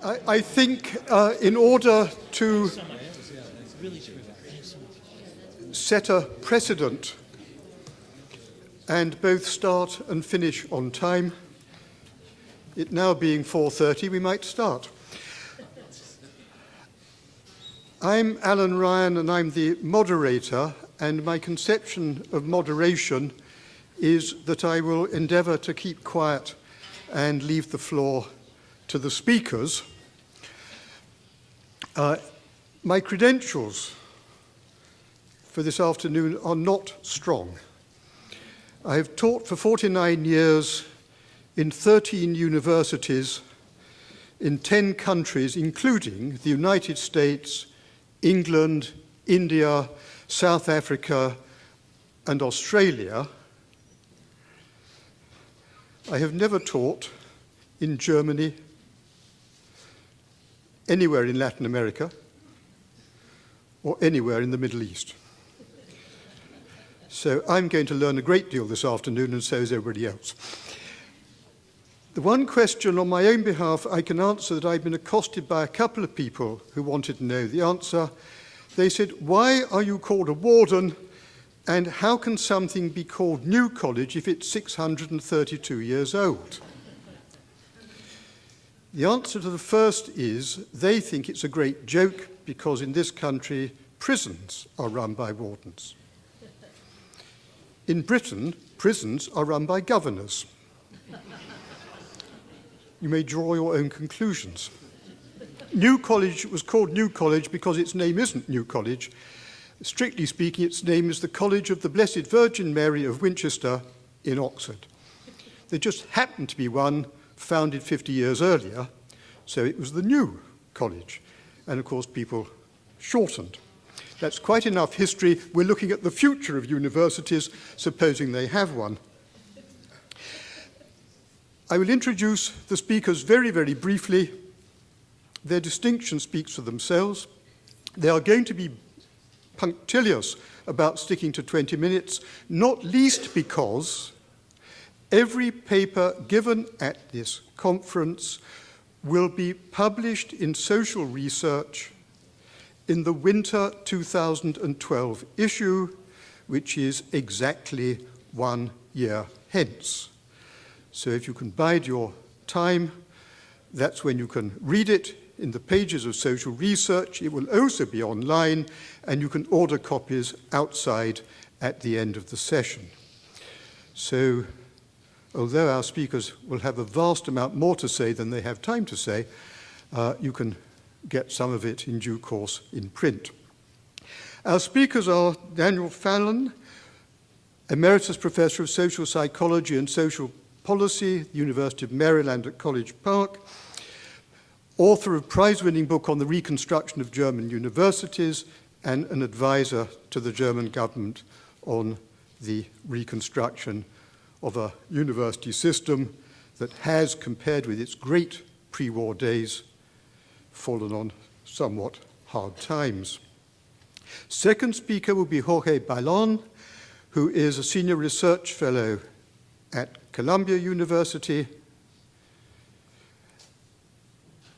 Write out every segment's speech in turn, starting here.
I think in order to set a precedent and both start and finish on time, it now being 4:30, we might start. I'm Alan Ryan and I'm the moderator, and my conception of moderation is that I will endeavour to keep quiet and leave the floor to the speakers. My credentials for this afternoon are not strong. I have taught for 49 years in 13 universities in 10 countries, including the United States, England, India, South Africa, and Australia. I have never taught in Germany, anywhere in Latin America, or anywhere in the Middle East. So I'm going to learn a great deal this afternoon, and so is everybody else. The one question on my own behalf I can answer that I've been accosted by a couple of people who wanted to know the answer. They said, why are you called a warden, and how can something be called New College if it's 632 years old? The answer to the first is they think it's a great joke because in this country prisons are run by wardens. In Britain, prisons are run by governors. You may draw your own conclusions. New College was called New College because its name isn't New College. Strictly speaking, its name is the College of the Blessed Virgin Mary of Winchester in Oxford. There just happened to be one founded 50 years earlier, so it was the New College. And of course, people shortened. That's quite enough history. We're looking at the future of universities, supposing they have one. I will introduce the speakers very, very briefly. Their distinction speaks for themselves. They are going to be punctilious about sticking to 20 minutes, not least because every paper given at this conference will be published in Social Research in the winter 2012 issue, which is exactly 1 year hence. So if you can bide your time, that's when you can read it in the pages of Social Research. It will also be online, and you can order copies outside at the end of the session. So although our speakers will have a vast amount more to say than they have time to say, you can get some of it in due course in print. Our speakers are Daniel Fallon, Emeritus Professor of Social Psychology and Social Policy, University of Maryland at College Park, author of prize-winning book on the reconstruction of German universities, and an advisor to the German government on the reconstruction of a university system that has, compared with its great pre-war days, fallen on somewhat hard times. Second speaker will be Jorge Balán, who is a senior research fellow at Columbia University,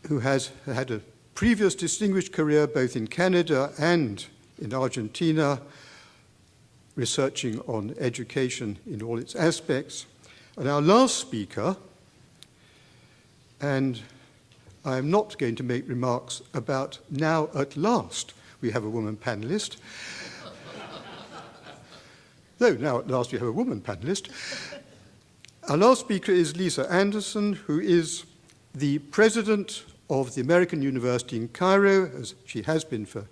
who has had a previous distinguished career both in Canada and in Argentina, researching on education in all its aspects. And our last speaker, and I am not going to make remarks about now at last we have a woman panelist, though now at last we have a woman panelist. Our last speaker is Lisa Anderson, who is the president of the American University in Cairo, as she has been for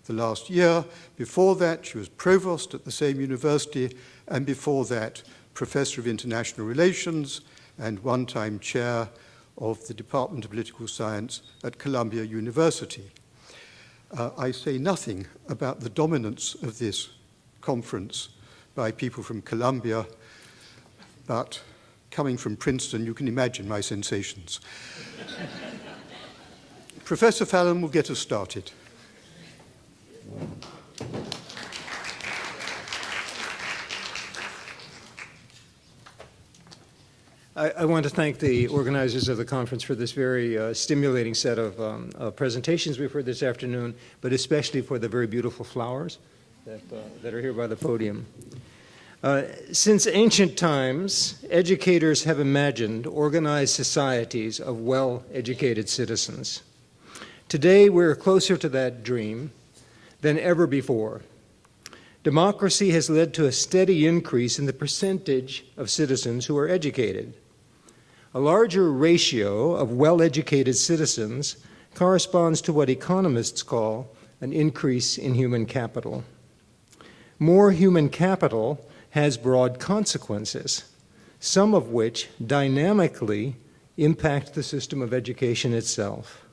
the last year. Before that, she was provost at the same university, and before that, professor of international relations and one-time chair of the Department of Political Science at Columbia University. I say nothing about the dominance of this conference by people from Columbia, but coming from Princeton, you can imagine my sensations. Professor Fallon will get us started. I want to thank the organizers of the conference for this very stimulating set of presentations we've heard this afternoon, but especially for the very beautiful flowers that are here by the podium. Since ancient times, educators have imagined organized societies of well-educated citizens. Today, we're closer to that dream than ever before. Democracy has led to a steady increase in the percentage of citizens who are educated. A larger ratio of well-educated citizens corresponds to what economists call an increase in human capital. More human capital has broad consequences, some of which dynamically impact the system of education itself.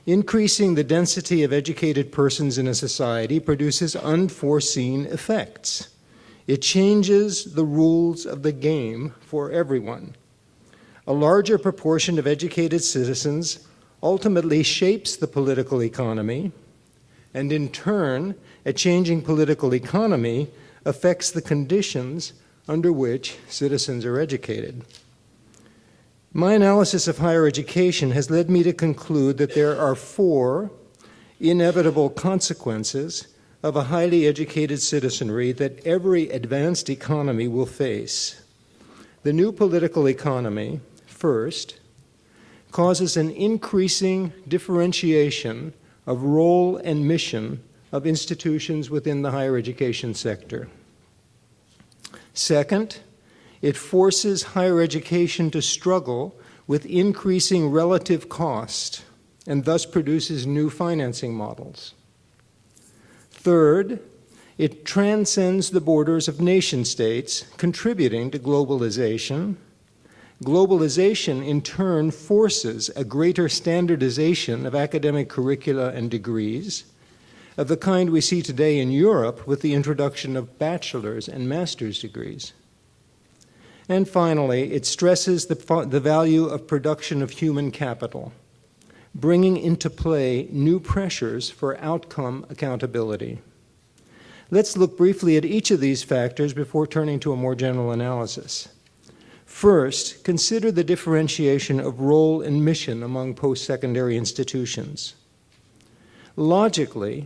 Increasing the density of educated persons in a society produces unforeseen effects. It changes the rules of the game for everyone. A larger proportion of educated citizens ultimately shapes the political economy, and in turn, a changing political economy affects the conditions under which citizens are educated. My analysis of higher education has led me to conclude that there are 4 inevitable consequences of a highly educated citizenry that every advanced economy will face. The new political economy, first, causes an increasing differentiation of role and mission of institutions within the higher education sector. Second, it forces higher education to struggle with increasing relative cost and thus produces new financing models. Third, it transcends the borders of nation states, contributing to globalization. Globalization, in turn, forces a greater standardization of academic curricula and degrees, of the kind we see today in Europe with the introduction of bachelor's and master's degrees. And finally, it stresses the value of production of human capital, bringing into play new pressures for outcome accountability. Let's look briefly at each of these factors before turning to a more general analysis. First, consider the differentiation of role and mission among post-secondary institutions. Logically,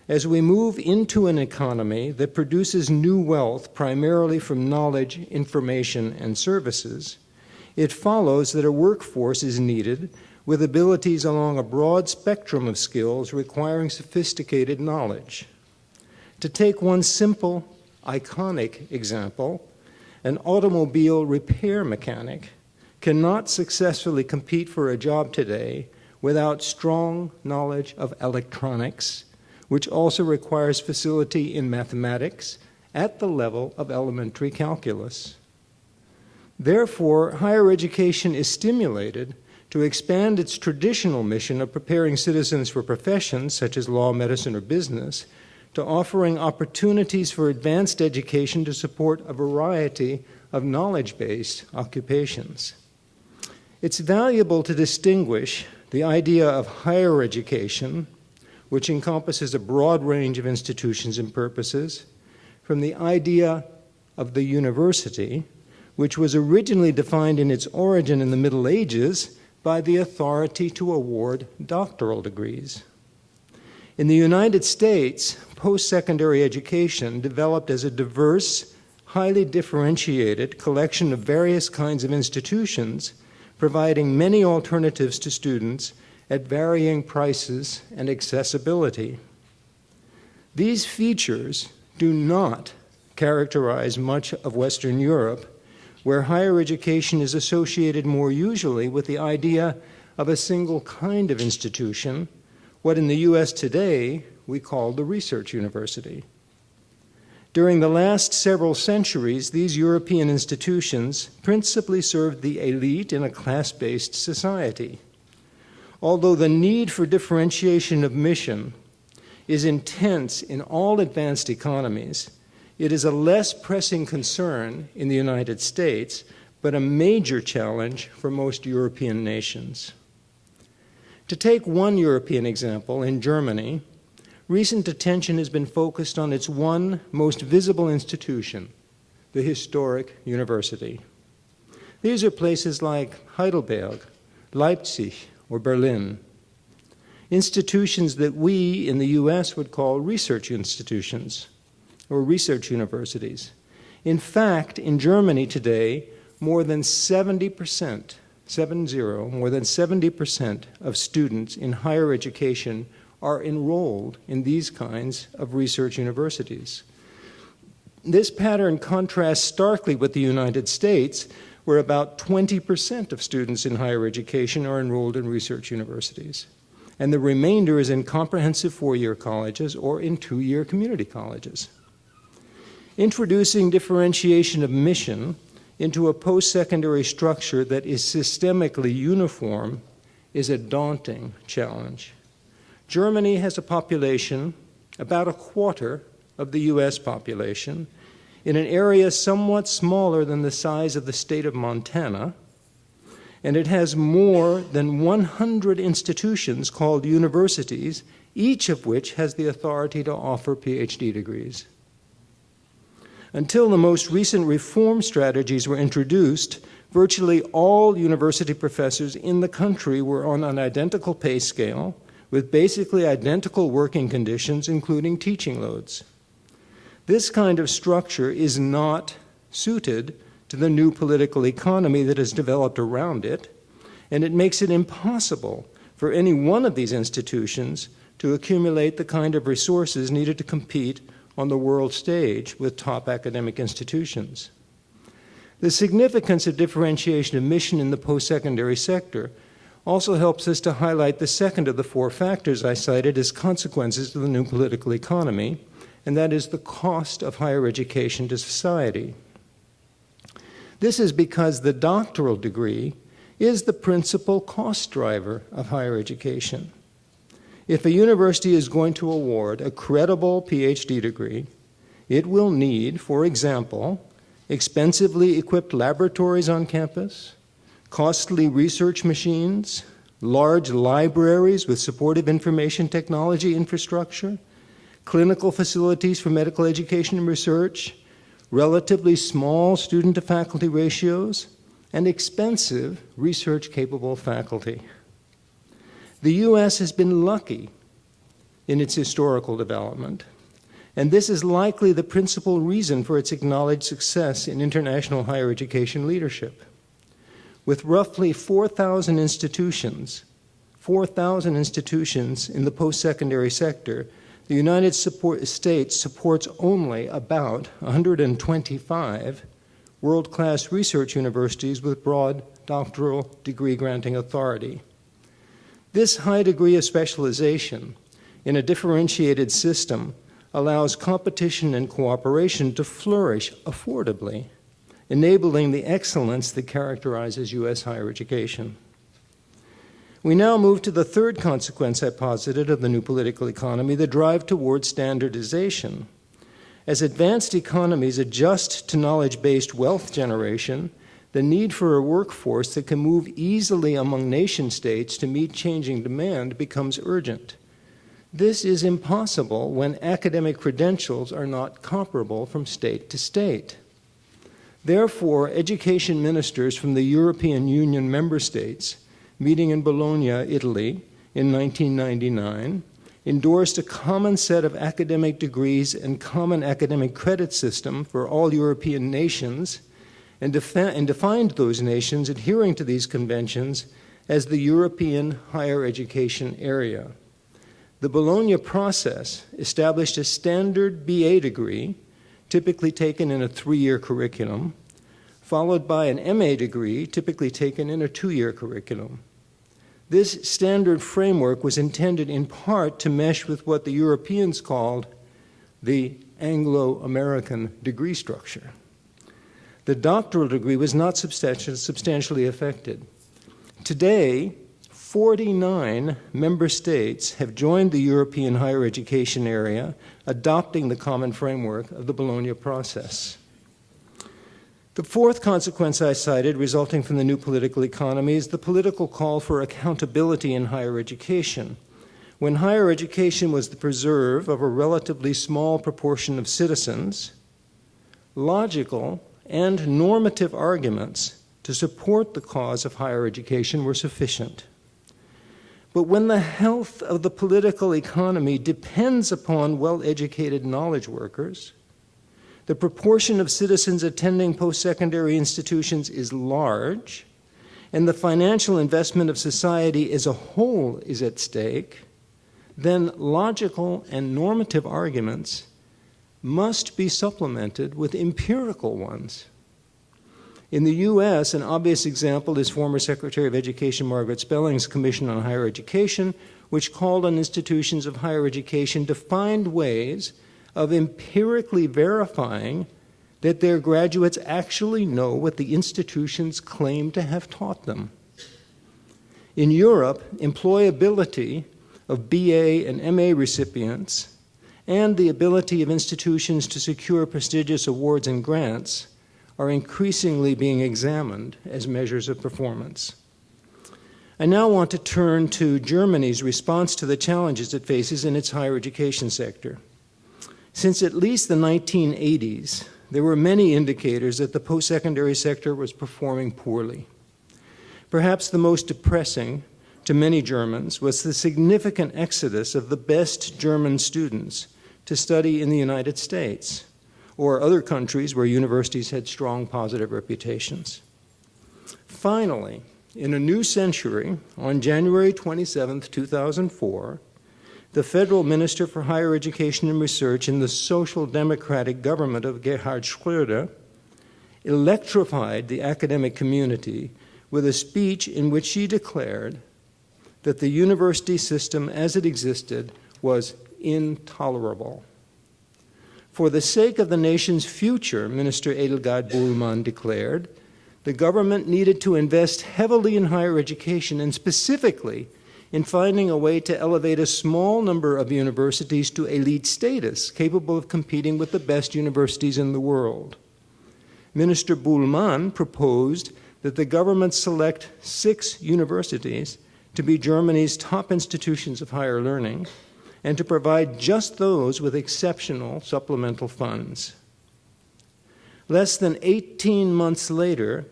as we move into an economy that produces new wealth primarily from knowledge, information, and services, it follows that a workforce is needed with abilities along a broad spectrum of skills requiring sophisticated knowledge. To take one simple, iconic example, an automobile repair mechanic cannot successfully compete for a job today without strong knowledge of electronics, which also requires facility in mathematics at the level of elementary calculus. Therefore, higher education is stimulated to expand its traditional mission of preparing citizens for professions such as law, medicine, or business, to offering opportunities for advanced education to support a variety of knowledge-based occupations. It's valuable to distinguish the idea of higher education, which encompasses a broad range of institutions and purposes, from the idea of the university, which was originally defined in its origin in the Middle Ages by the authority to award doctoral degrees. In the United States, post-secondary education developed as a diverse, highly differentiated collection of various kinds of institutions, providing many alternatives to students at varying prices and accessibility. These features do not characterize much of Western Europe, where higher education is associated more usually with the idea of a single kind of institution, what in the U.S. today we call the research university. During the last several centuries, these European institutions principally served the elite in a class-based society. Although the need for differentiation of mission is intense in all advanced economies, it is a less pressing concern in the United States, but a major challenge for most European nations. To take one European example, in Germany, recent attention has been focused on its one most visible institution, the historic university. These are places like Heidelberg, Leipzig, or Berlin, institutions that we in the US would call research institutions or research universities. In fact, in Germany today, more than 70%, more than 70% of students in higher education are enrolled in these kinds of research universities. This pattern contrasts starkly with the United States, where about 20% of students in higher education are enrolled in research universities, and the remainder is in comprehensive four-year colleges or in two-year community colleges. Introducing differentiation of mission into a post-secondary structure that is systemically uniform is a daunting challenge. Germany has a population about a quarter of the US population in an area somewhat smaller than the size of the state of Montana, and it has more than 100 institutions called universities, each of which has the authority to offer PhD degrees. Until the most recent reform strategies were introduced, virtually all university professors in the country were on an identical pay scale with basically identical working conditions, including teaching loads. This kind of structure is not suited to the new political economy that has developed around it, and it makes it impossible for any one of these institutions to accumulate the kind of resources needed to compete on the world stage with top academic institutions. The significance of differentiation of mission in the post-secondary sector also helps us to highlight the second of the four factors I cited as consequences of the new political economy, and that is the cost of higher education to society. This is because the doctoral degree is the principal cost driver of higher education. If a university is going to award a credible PhD degree, it will need, for example, expensively equipped laboratories on campus, costly research machines, large libraries with supportive information technology infrastructure, clinical facilities for medical education and research, relatively small student-to-faculty ratios, and expensive research-capable faculty. The U.S. has been lucky in its historical development, and this is likely the principal reason for its acknowledged success in international higher education leadership. With roughly 4,000 institutions in the post-secondary sector, the United States supports only about 125 world-class research universities with broad doctoral degree granting authority. This high degree of specialization in a differentiated system allows competition and cooperation to flourish affordably, enabling the excellence that characterizes U.S. higher education. We now move to the third consequence I posited of the new political economy, the drive towards standardization. As advanced economies adjust to knowledge-based wealth generation, the need for a workforce that can move easily among nation states to meet changing demand becomes urgent. This is impossible when academic credentials are not comparable from state to state. Therefore, education ministers from the European Union member states, meeting in Bologna, Italy, in 1999, endorsed a common set of academic degrees and common academic credit system for all European nations, and defined those nations adhering to these conventions as the European higher education area. The Bologna process established a standard BA degree, typically taken in a 3-year curriculum, followed by an MA degree, typically taken in a 2-year curriculum. This standard framework was intended in part to mesh with what the Europeans called the Anglo-American degree structure. The doctoral degree was not substantially affected. Today, 49 member states have joined the European higher education area, adopting the common framework of the Bologna process. The fourth consequence I cited, resulting from the new political economy, is the political call for accountability in higher education. When higher education was the preserve of a relatively small proportion of citizens, logical and normative arguments to to support the cause of higher education were sufficient. But when the health of the political economy depends upon well-educated knowledge workers, the proportion of citizens attending post-secondary institutions is large, and the financial investment of society as a whole is at stake, then logical and normative arguments must be supplemented with empirical ones. In the US, an obvious example is former Secretary of Education Margaret Spelling's Commission on Higher Education, which called on institutions of higher education to find ways of empirically verifying that their graduates actually know what the institutions claim to have taught them. In Europe, employability of BA and MA recipients and the ability of institutions to secure prestigious awards and grants are increasingly being examined as measures of performance. I now want to turn to Germany's response to the challenges it faces in its higher education sector. Since at least the 1980s, there were many indicators that the post-secondary sector was performing poorly. Perhaps the most depressing to many Germans was the significant exodus of the best German students to study in the United States or other countries where universities had strong positive reputations. Finally, in a new century, on January 27, 2004, the Federal Minister for Higher Education and Research in the Social Democratic government of Gerhard Schröder electrified the academic community with a speech in which she declared that the university system as it existed was intolerable. For the sake of the nation's future, Minister Edelgard Buhlmann declared, the government needed to invest heavily in higher education and specifically in finding a way to elevate a small number of universities to elite status, capable of competing with the best universities in the world. Minister Buhlmann proposed that the government select 6 universities to be Germany's top institutions of higher learning and to provide just those with exceptional supplemental funds. Less than 18 months later,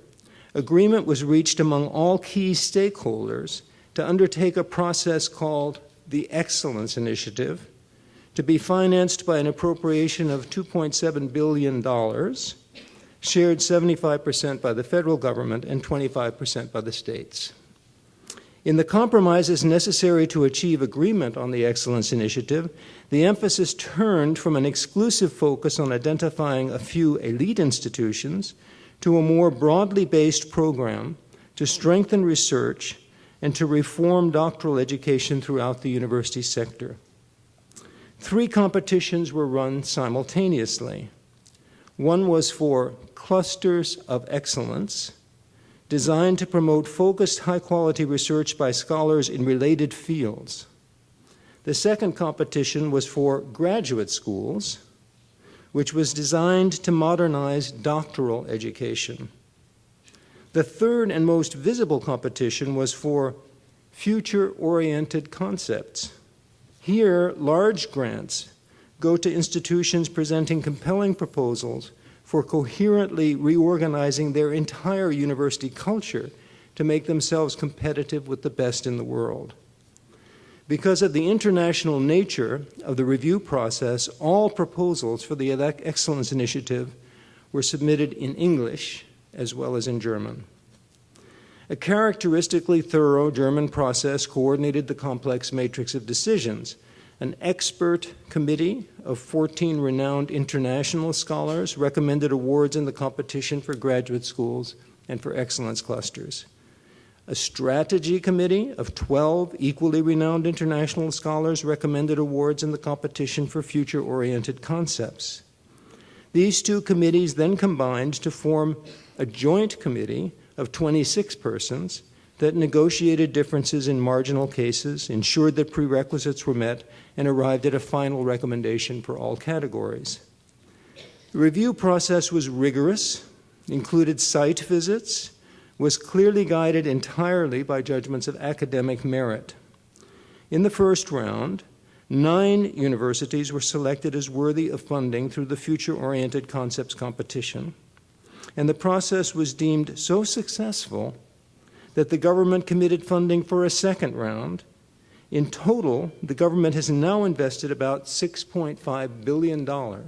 agreement was reached among all key stakeholders to undertake a process called the Excellence Initiative, to be financed by an appropriation of $2.7 billion, shared 75% by the federal government and 25% by the states. In the compromises necessary to achieve agreement on the Excellence Initiative, the emphasis turned from an exclusive focus on identifying a few elite institutions to a more broadly based program to strengthen research and to reform doctoral education throughout the university sector. 3 competitions were run simultaneously. One was for clusters of excellence, designed to promote focused high-quality research by scholars in related fields. The second competition was for graduate schools, which was designed to modernize doctoral education. The third and most visible competition was for future-oriented concepts. Here, large grants go to institutions presenting compelling proposals for coherently reorganizing their entire university culture to make themselves competitive with the best in the world. Because of the international nature of the review process, all proposals for the Excellence Initiative were submitted in English as well as in German. A characteristically thorough German process coordinated the complex matrix of decisions. An expert committee of 14 renowned international scholars recommended awards in the competition for graduate schools and for excellence clusters. A strategy committee of 12 equally renowned international scholars recommended awards in the competition for future-oriented concepts. These 2 committees then combined to form a joint committee of 26 persons that negotiated differences in marginal cases, ensured that prerequisites were met, and arrived at a final recommendation for all categories. The review process was rigorous, included site visits, was clearly guided entirely by judgments of academic merit. In the first round, 9 universities were selected as worthy of funding through the Future-Oriented Concepts competition, and the process was deemed so successful that the government committed funding for a second round. In total, the government has now invested about $6.5 billion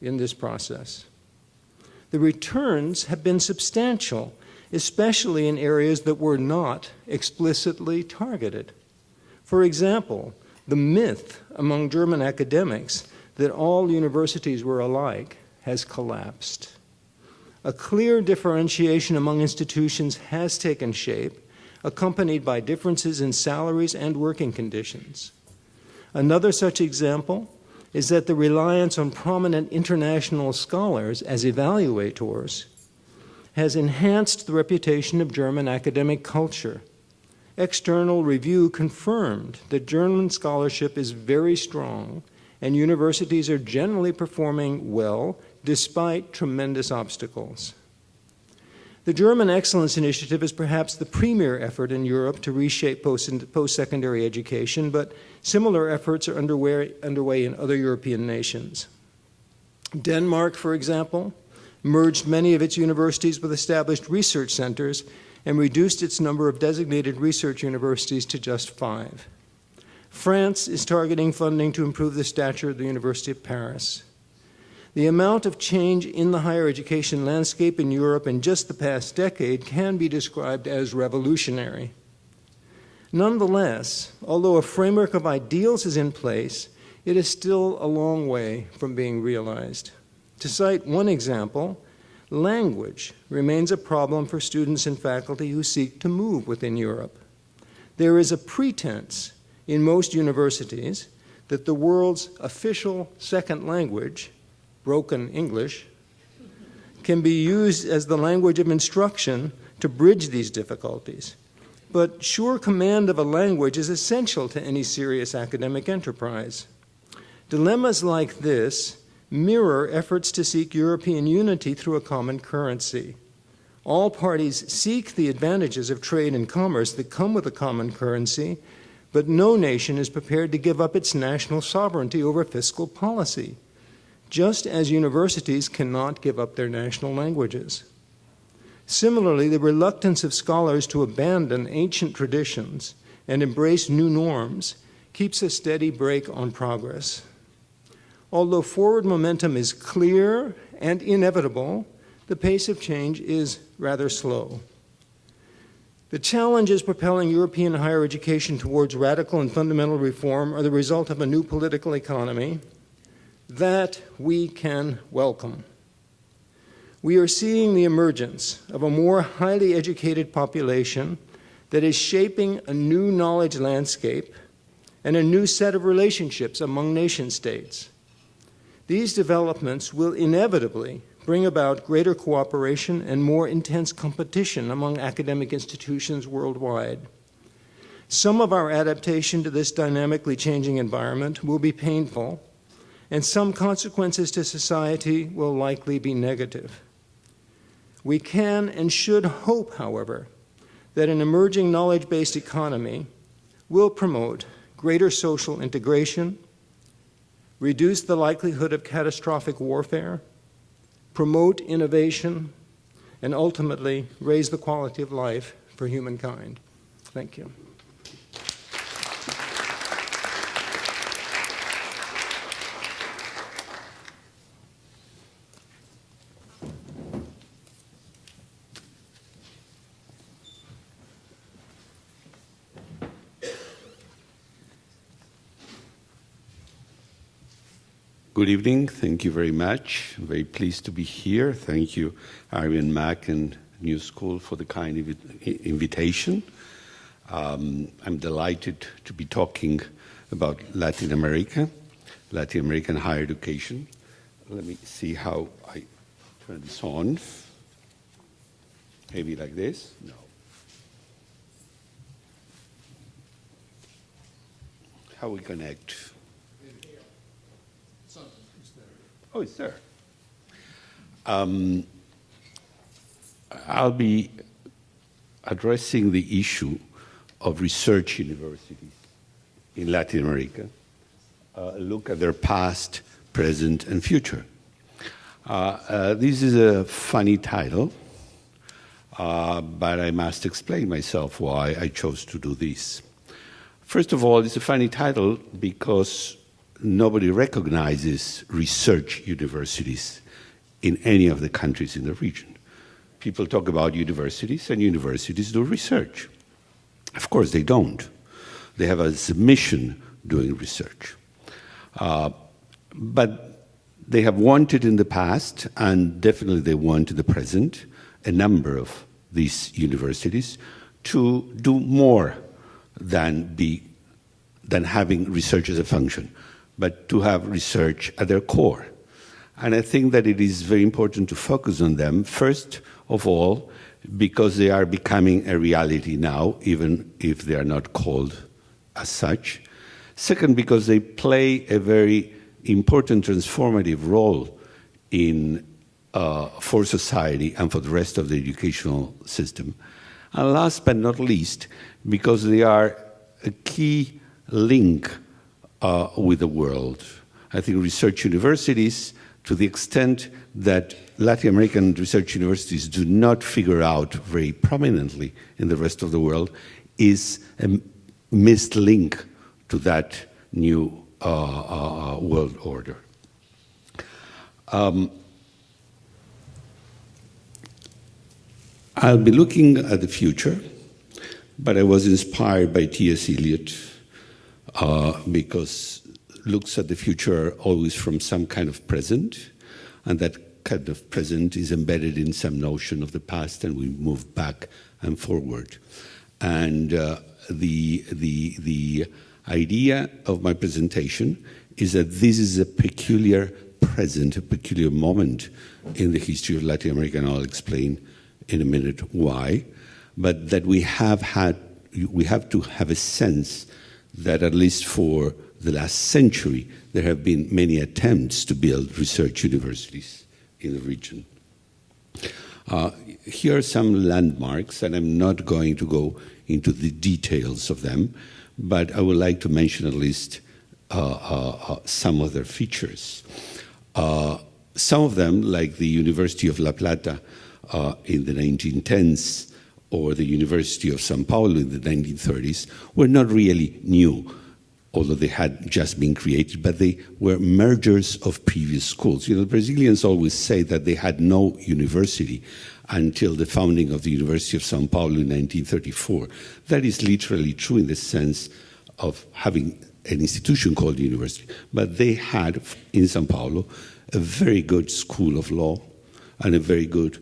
in this process. The returns have been substantial, especially in areas that were not explicitly targeted. For example, the myth among German academics that all universities were alike has collapsed. A clear differentiation among institutions has taken shape, accompanied by differences in salaries and working conditions. Another such example is that the reliance on prominent international scholars as evaluators has enhanced the reputation of German academic culture. External review confirmed that German scholarship is very strong and universities are generally performing well despite tremendous obstacles. The German Excellence Initiative is perhaps the premier effort in Europe to reshape post-secondary education, but similar efforts are underway in other European nations. Denmark, for example, merged many of its universities with established research centers and reduced its number of designated research universities to just 5. France is targeting funding to improve the stature of the University of Paris. The amount of change in the higher education landscape in Europe in just the past decade can be described as revolutionary. Nonetheless, although a framework of ideals is in place, it is still a long way from being realized. To cite one example, language remains a problem for students and faculty who seek to move within Europe. There is a pretense in most universities that the world's official second language, broken English, can be used as the language of instruction to bridge these difficulties. But sure command of a language is essential to any serious academic enterprise. Dilemmas like this mirror efforts to seek European unity through a common currency. All parties seek the advantages of trade and commerce that come with a common currency, but no nation is prepared to give up its national sovereignty over fiscal policy, just as universities cannot give up their national languages. Similarly, the reluctance of scholars to abandon ancient traditions and embrace new norms keeps a steady brake on progress. Although forward momentum is clear and inevitable, the pace of change is rather slow. The challenges propelling European higher education towards radical and fundamental reform are the result of a new political economy that we can welcome. We are seeing the emergence of a more highly educated population that is shaping a new knowledge landscape and a new set of relationships among nation states. These developments will inevitably bring about greater cooperation and more intense competition among academic institutions worldwide. Some of our adaptation to this dynamically changing environment will be painful, and some consequences to society will likely be negative. We can and should hope, however, that an emerging knowledge-based economy will promote greater social integration, reduce the likelihood of catastrophic warfare, promote innovation, and ultimately raise the quality of life for humankind. Thank you. Good evening. Thank you very much. I'm very pleased to be here. Thank you, Alvin, Mac, and New School for the kind invitation. I'm delighted to be talking about Latin American higher education. Let me see how I turn this on. Maybe like this? No. How we connect? Oh, it's there. I'll be addressing the issue of research universities in Latin America, look at their past, present, and future. This is a funny title, but I must explain myself why I chose to do this. First of all, it's a funny title because nobody recognizes research universities in any of the countries in the region. People talk about universities, and universities do research. Of course, they don't. They have a mission doing research. But they have wanted in the past, and definitely they want in the present, a number of these universities to do more than having research as a function, but to have research at their core. And I think that it is very important to focus on them, first of all, because they are becoming a reality now, even if they are not called as such. Second, because they play a very important transformative role for society and for the rest of the educational system. And last but not least, because they are a key link with the world. I think research universities, to the extent that Latin American research universities do not figure out very prominently in the rest of the world, is a missed link to that new world order. I'll be looking at the future, but I was inspired by T.S. Eliot because looks at the future always from some kind of present, and that kind of present is embedded in some notion of the past, and we move back and forward. And the idea of my presentation is that this is a peculiar present, a peculiar moment in the history of Latin America, and I'll explain in a minute why, but that we have to have a sense that at least for the last century, there have been many attempts to build research universities in the region. Here are some landmarks, and I'm not going to go into the details of them, but I would like to mention at least some of their features. Some of them, like the University of La Plata in the 1910s, or the University of São Paulo in the 1930s, were not really new, although they had just been created, but they were mergers of previous schools. You know, the Brazilians always say that they had no university until the founding of the University of São Paulo in 1934. That is literally true in the sense of having an institution called university, but they had, in São Paulo, a very good school of law and a very good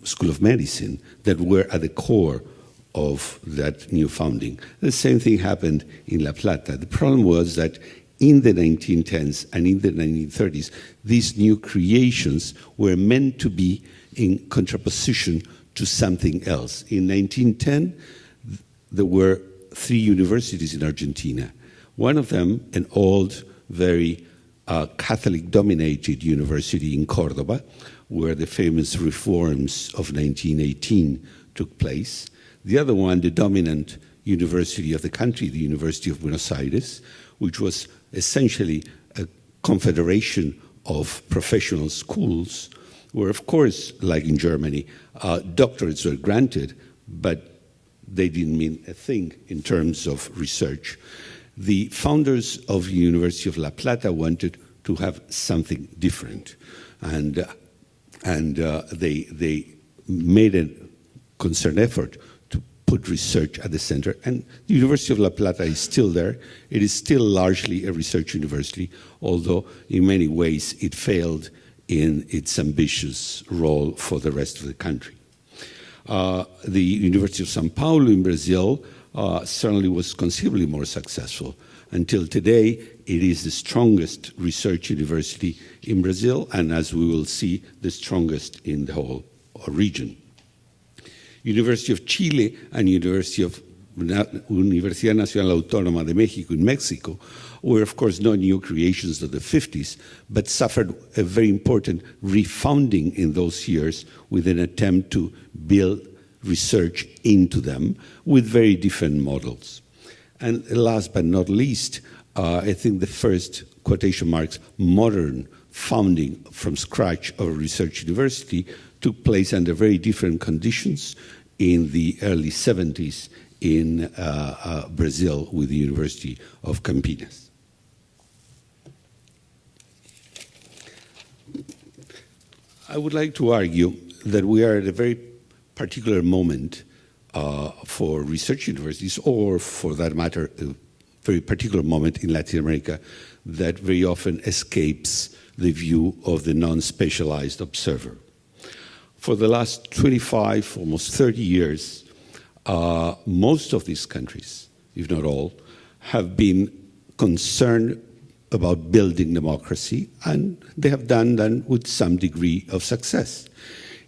school of medicine that were at the core of that new founding. The same thing happened in La Plata. The problem was that in the 1910s and in the 1930s, these new creations were meant to be in contraposition to something else. In 1910, there were 3 universities in Argentina. One of them, an old, very Catholic-dominated university in Córdoba, where the famous reforms of 1918 took place. The other one, the dominant university of the country, the University of Buenos Aires, which was essentially a confederation of professional schools, where, of course, like in Germany, doctorates were granted, but they didn't mean a thing in terms of research. The founders of the University of La Plata wanted to have something different, and they made a concerted effort to put research at the center. And the University of La Plata is still there. It is still largely a research university, although in many ways it failed in its ambitious role for the rest of the country. The University of São Paulo in Brazil certainly was considerably more successful. Until today, it is the strongest research university in Brazil, and as we will see, the strongest in the whole region. University of Chile and Universidad Nacional Autónoma de México in Mexico were, of course, not new creations of the 50s, but suffered a very important refounding in those years with an attempt to build research into them with very different models. And last but not least, I think the first, quotation marks, modern founding from scratch of a research university took place under very different conditions in the early 70s in Brazil with the University of Campinas. I would like to argue that we are at a very particular moment for research universities, or for that matter, a very particular moment in Latin America that very often escapes the view of the non-specialized observer. For the last 25, almost 30 years, most of these countries, if not all, have been concerned about building democracy, and they have done that with some degree of success.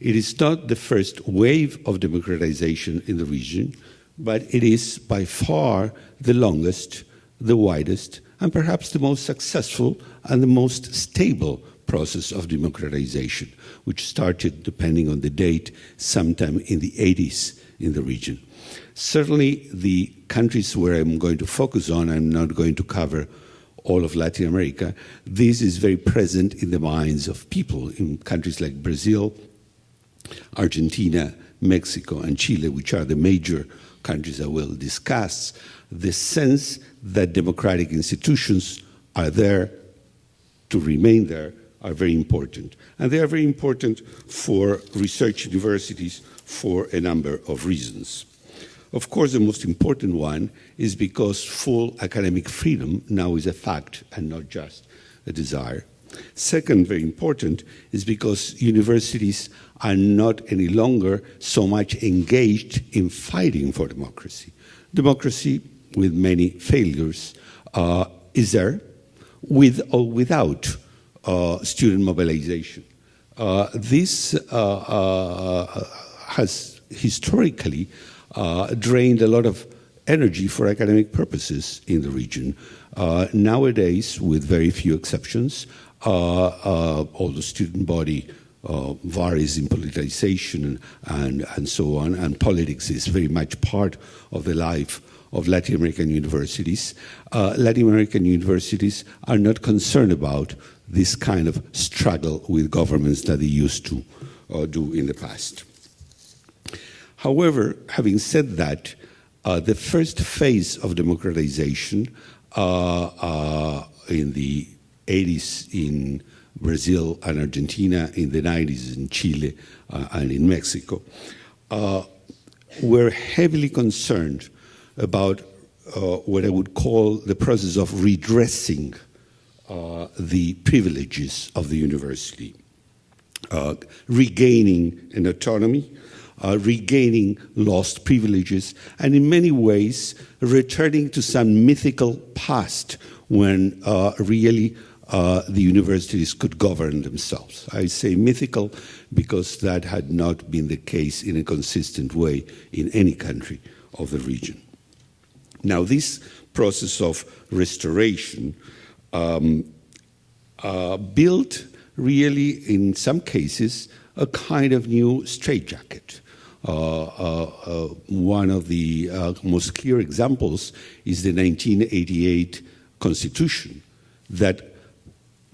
It is not the first wave of democratization in the region, but it is by far the longest, the widest, and perhaps the most successful and the most stable process of democratization, which started, depending on the date, sometime in the 80s in the region. Certainly, the countries where I'm going to focus on, I'm not going to cover all of Latin America, this is very present in the minds of people in countries like Brazil, Argentina, Mexico, and Chile, which are the major countries I will discuss. The sense that democratic institutions are there to remain there are very important. And they are very important for research universities for a number of reasons. Of course, the most important one is because full academic freedom now is a fact and not just a desire. Second, very important, is because universities are not any longer so much engaged in fighting for democracy. Democracy, with many failures, is there, with or without student mobilization. This has historically drained a lot of energy for academic purposes in the region. Nowadays, with very few exceptions, although student body varies in politicization and so on, and politics is very much part of the life of Latin American universities. Latin American universities are not concerned about this kind of struggle with governments that they used to do in the past. However, having said that, the first phase of democratization in the 80s in Brazil and Argentina, in the 90s in Chile and in Mexico, were heavily concerned about what I would call the process of redressing the privileges of the university, regaining an autonomy, regaining lost privileges, and in many ways returning to some mythical past when really the universities could govern themselves. I say mythical because that had not been the case in a consistent way in any country of the region. Now, this process of restoration built really, in some cases, a kind of new straitjacket. One of the most clear examples is the 1988 Constitution that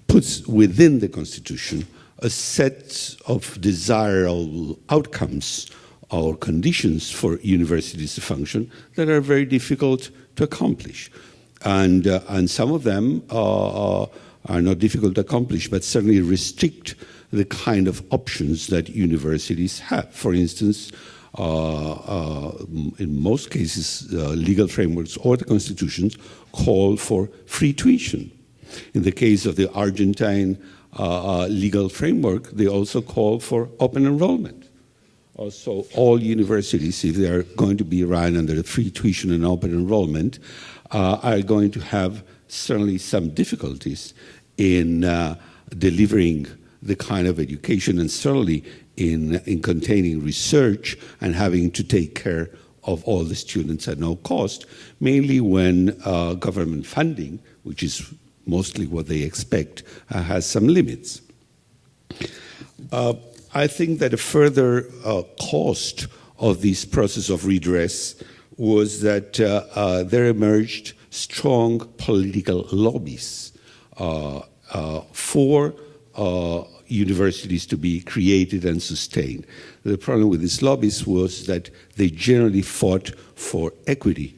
puts within the Constitution a set of desirable outcomes or conditions for universities to function that are very difficult to accomplish. And some of them are not difficult to accomplish, but certainly restrict the kind of options that universities have. For instance, in most cases, legal frameworks or the constitutions call for free tuition. In the case of the Argentine legal framework, they also call for open enrollment. Also, all universities, if they are going to be run under the free tuition and open enrollment, are going to have certainly some difficulties in delivering the kind of education, and certainly in containing research and having to take care of all the students at no cost, mainly when government funding, which is mostly what they expect, has some limits. I think that a further cost of this process of redress was that there emerged strong political lobbies for universities to be created and sustained. The problem with these lobbies was that they generally fought for equity,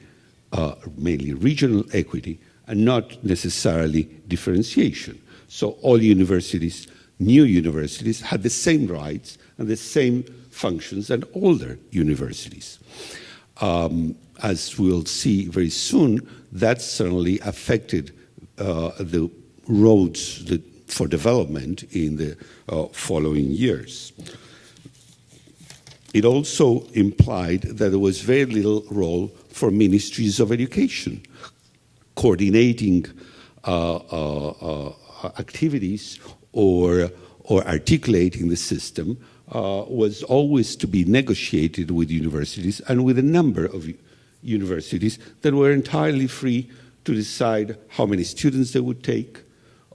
mainly regional equity, and not necessarily differentiation. So all universities, new universities, had the same rights and the same functions as older universities. As we'll see very soon, that certainly affected the roads for development in the following years. It also implied that there was very little role for ministries of education, coordinating activities or articulating the system was always to be negotiated with universities and with a number of universities that were entirely free to decide how many students they would take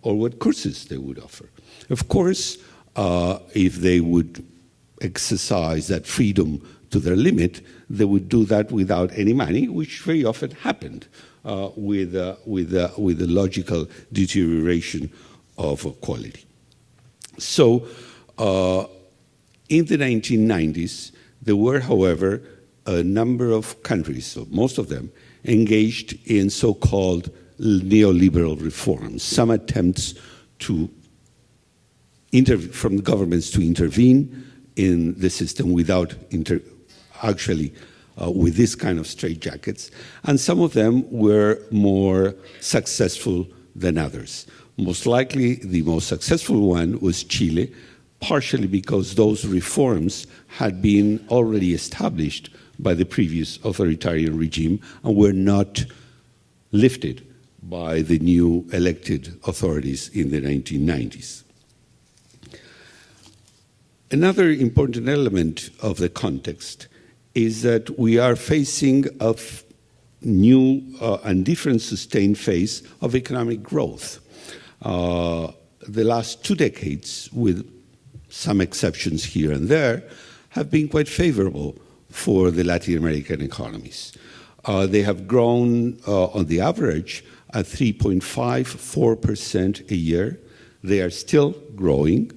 or what courses they would offer. Of course, if they would exercise that freedom to their limit, they would do that without any money, which very often happened with the logical deterioration of quality. So in the 1990s, there were, however, a number of countries, so most of them, engaged in so-called neoliberal reforms, some attempts to from governments to intervene in the system without actually with this kind of straitjackets, and some of them were more successful than others. Most likely, the most successful one was Chile, partially because those reforms had been already established by the previous authoritarian regime and were not lifted by the new elected authorities in the 1990s. Another important element of the context is that we are facing a new and different sustained phase of economic growth. The last 2 decades, with some exceptions here and there, have been quite favorable for the Latin American economies. They have grown on the average at 3.54% a year. They are still growing.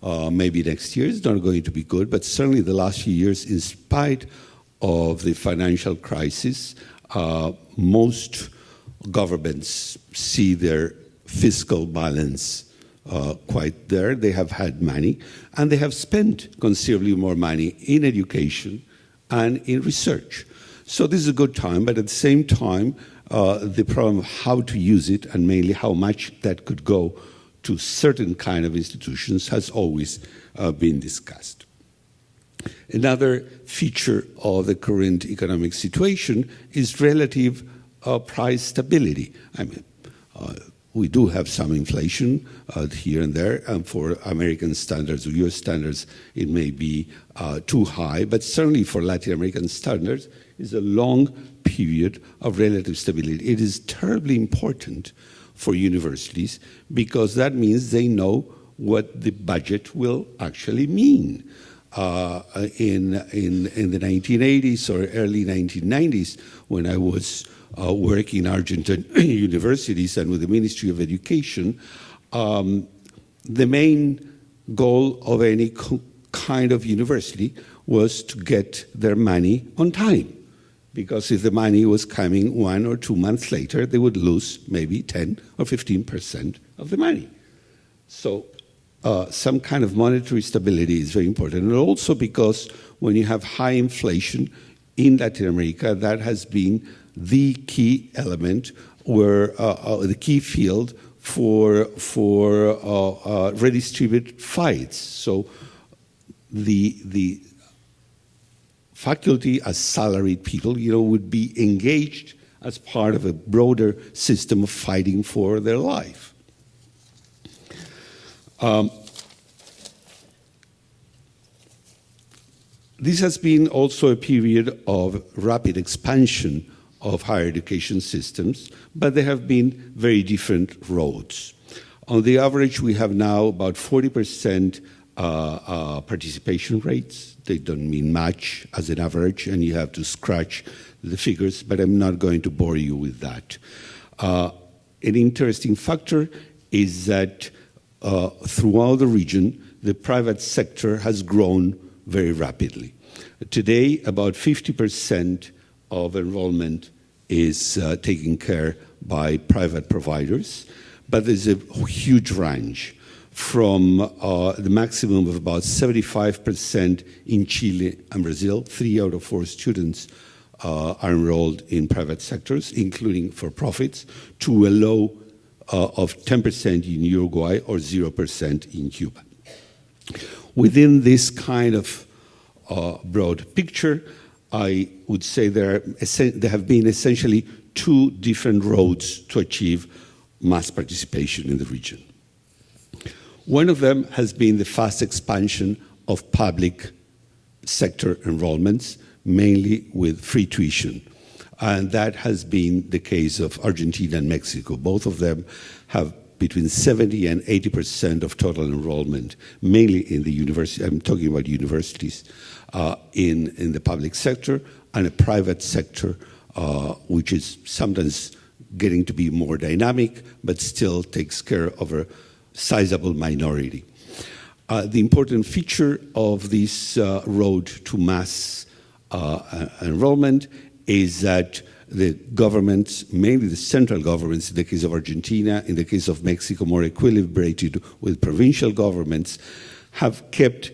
Maybe next year is not going to be good, but certainly the last few years, in spite of the financial crisis, most governments see their fiscal balance quite there. They have had money, and they have spent considerably more money in education and in research. So this is a good time, but at the same time, the problem of how to use it, and mainly how much that could go to certain kind of institutions, has always been discussed. Another feature of the current economic situation is relative price stability. I mean, we do have some inflation here and there, and for American standards or US standards, it may be too high, but certainly for Latin American standards, it's a long period of relative stability. It is terribly important for universities because that means they know what the budget will actually mean. In the 1980s or early 1990s, when I was working in Argentine universities and with the Ministry of Education, the main goal of any kind of university was to get their money on time. Because if the money was coming 1 or 2 months later, they would lose maybe 10 or 15% of the money. So some kind of monetary stability is very important. And also because when you have high inflation in Latin America, that has been the key element, where the key field for redistributed fights. So the faculty as salaried people, would be engaged as part of a broader system of fighting for their life. This has been also a period of rapid expansion of higher education systems, but there have been very different roads. On the average, we have now about 40% participation rates. They don't mean much as an average, and you have to scratch the figures, but I'm not going to bore you with that. An interesting factor is that throughout the region, the private sector has grown very rapidly. Today, about 50% of enrollment is taken care by private providers, but there's a huge range from the maximum of about 75% in Chile and Brazil. 3 out of 4 students are enrolled in private sectors, including for-profits, to a low of 10% in Uruguay or 0% in Cuba. Within this kind of broad picture, I would say there have been essentially 2 different roads to achieve mass participation in the region. One of them has been the fast expansion of public sector enrollments, mainly with free tuition. And that has been the case of Argentina and Mexico. Both of them have between 70 and 80% of total enrollment, mainly in the university. I'm talking about universities in the public sector, and a private sector, which is sometimes getting to be more dynamic, but still takes care of a sizable minority. The important feature of this road to mass enrollment is that the governments, mainly the central governments, in the case of Argentina, in the case of Mexico, more equilibrated with provincial governments, have kept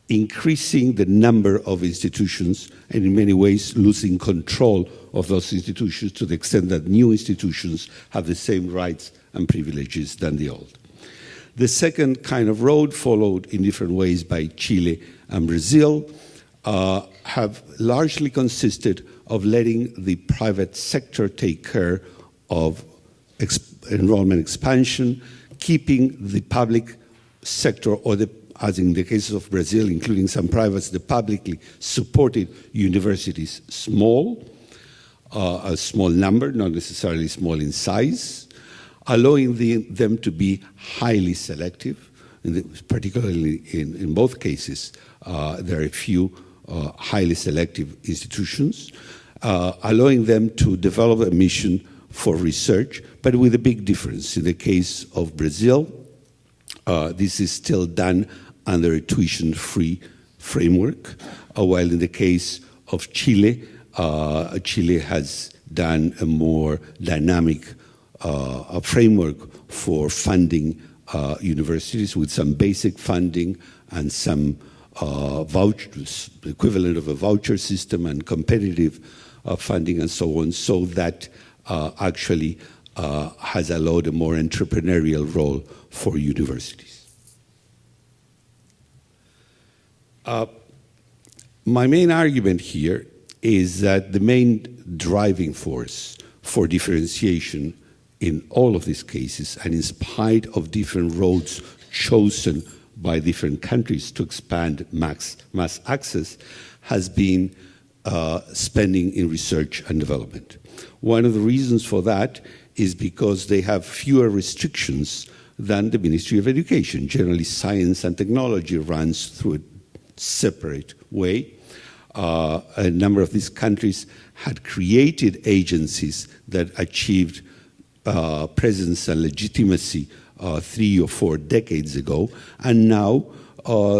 increasing the number of institutions and in many ways losing control of those institutions to the extent that new institutions have the same rights and privileges than the old. The second kind of road, followed in different ways by Chile and Brazil, have largely consisted of letting the private sector take care of enrollment expansion, keeping the public sector, or as in the case of Brazil, including some privates, the publicly supported universities small, a small number, not necessarily small in size, allowing them to be highly selective, particularly in both cases. There are a few highly selective institutions, allowing them to develop a mission for research, but with a big difference. In the case of Brazil, this is still done under a tuition-free framework, while in the case of Chile, Chile has done a more dynamic framework for funding universities with some basic funding and some vouchers, equivalent of a voucher system and competitive funding and so on, so that actually has allowed a more entrepreneurial role for universities. My main argument here is that the main driving force for differentiation in all of these cases, and in spite of different roads chosen by different countries to expand mass access, has been spending in research and development. One of the reasons for that is because they have fewer restrictions than the Ministry of Education. Generally, science and technology runs through a separate way. A number of these countries had created agencies that achieved presence and legitimacy 3 or 4 decades ago, and now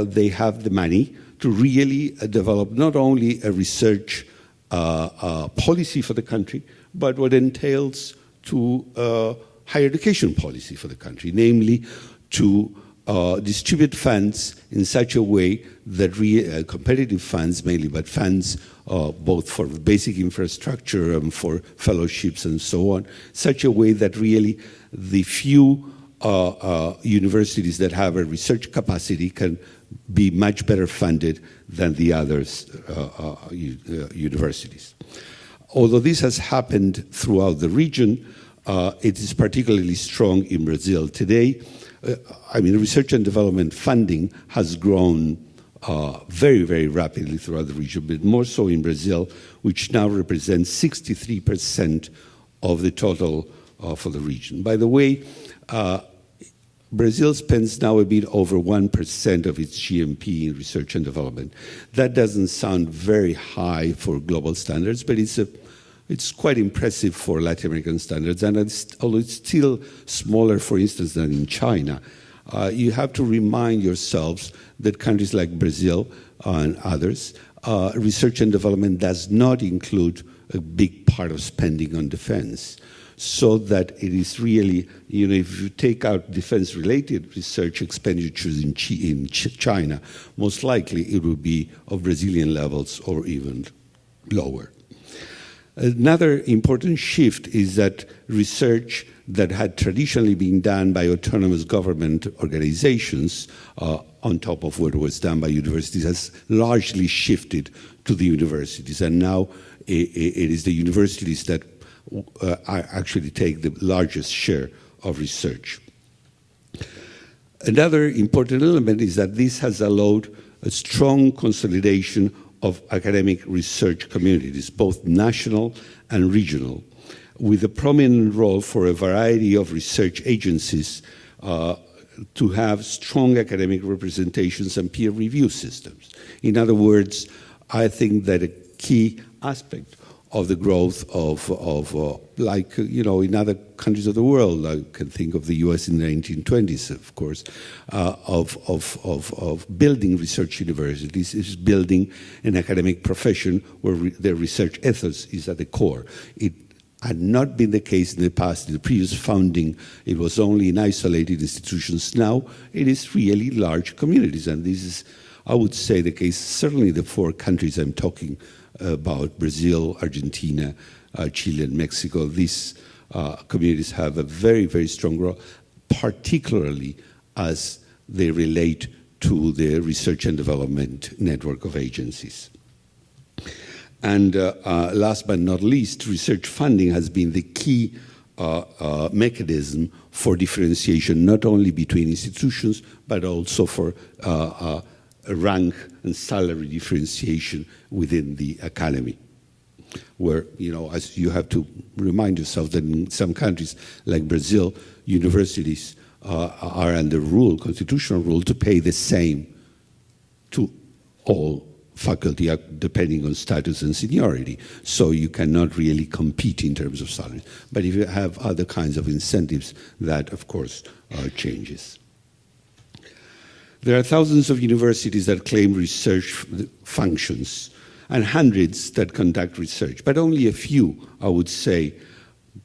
they have the money to really develop not only a research policy for the country, but what entails to higher education policy for the country, namely to distribute funds in such a way that competitive funds mainly, but funds both for basic infrastructure and for fellowships and so on, such a way that really the few universities that have a research capacity can be much better funded than the others universities. Although this has happened throughout the region, it is particularly strong in Brazil. Today, research and development funding has grown very, very rapidly throughout the region, but more so in Brazil, which now represents 63% of the total for the region. By the way, Brazil spends now a bit over 1% of its GNP in research and development. That doesn't sound very high for global standards, but it's quite impressive for Latin American standards, and although it's still smaller, for instance, than in China, you have to remind yourselves that countries like Brazil and others, research and development does not include a big part of spending on defense. So that it is really, if you take out defense-related research expenditures in China, most likely it will be of Brazilian levels or even lower. Another important shift is that research that had traditionally been done by autonomous government organizations on top of what was done by universities has largely shifted to the universities. And now it is the universities that actually take the largest share of research. Another important element is that this has allowed a strong consolidation of academic research communities, both national and regional, with a prominent role for a variety of research agencies to have strong academic representations and peer review systems. In other words, I think that a key aspect of the growth of in other countries of the world, I can think of the US in the 1920s, of course, of building research universities is building an academic profession where the research ethos is at the core. It had not been the case in the past. In the previous founding, it was only in isolated institutions. Now it is really large communities, and this is, I would say, the case, certainly the 4 countries I'm talking about, Brazil, Argentina, Chile, and Mexico. These communities have a very, very strong role, particularly as they relate to the research and development network of agencies. And last but not least, research funding has been the key mechanism for differentiation, not only between institutions, but also for rank and salary differentiation within the academy, where, as you have to remind yourself that in some countries like Brazil, universities are under constitutional rule, to pay the same to all faculty, depending on status and seniority. So you cannot really compete in terms of salary. But if you have other kinds of incentives, that, of course, changes. There are thousands of universities that claim research functions and hundreds that conduct research, but only a few, I would say,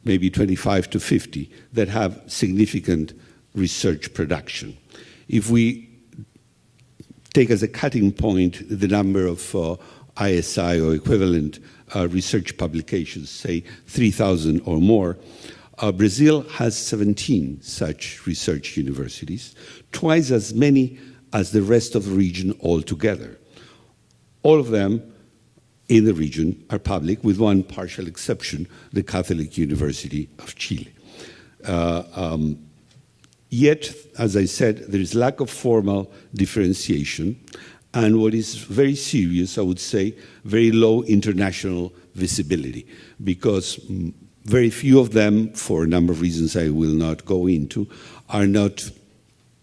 maybe 25 to 50, that have significant research production. If we take as a cutting point the number of ISI or equivalent research publications, say 3,000 or more, Brazil has 17 such research universities, twice as many as the rest of the region altogether. All of them in the region are public, with one partial exception, the Catholic University of Chile. Yet, as I said, there is lack of formal differentiation, and what is very serious, I would say, very low international visibility, because very few of them, for a number of reasons I will not go into, are not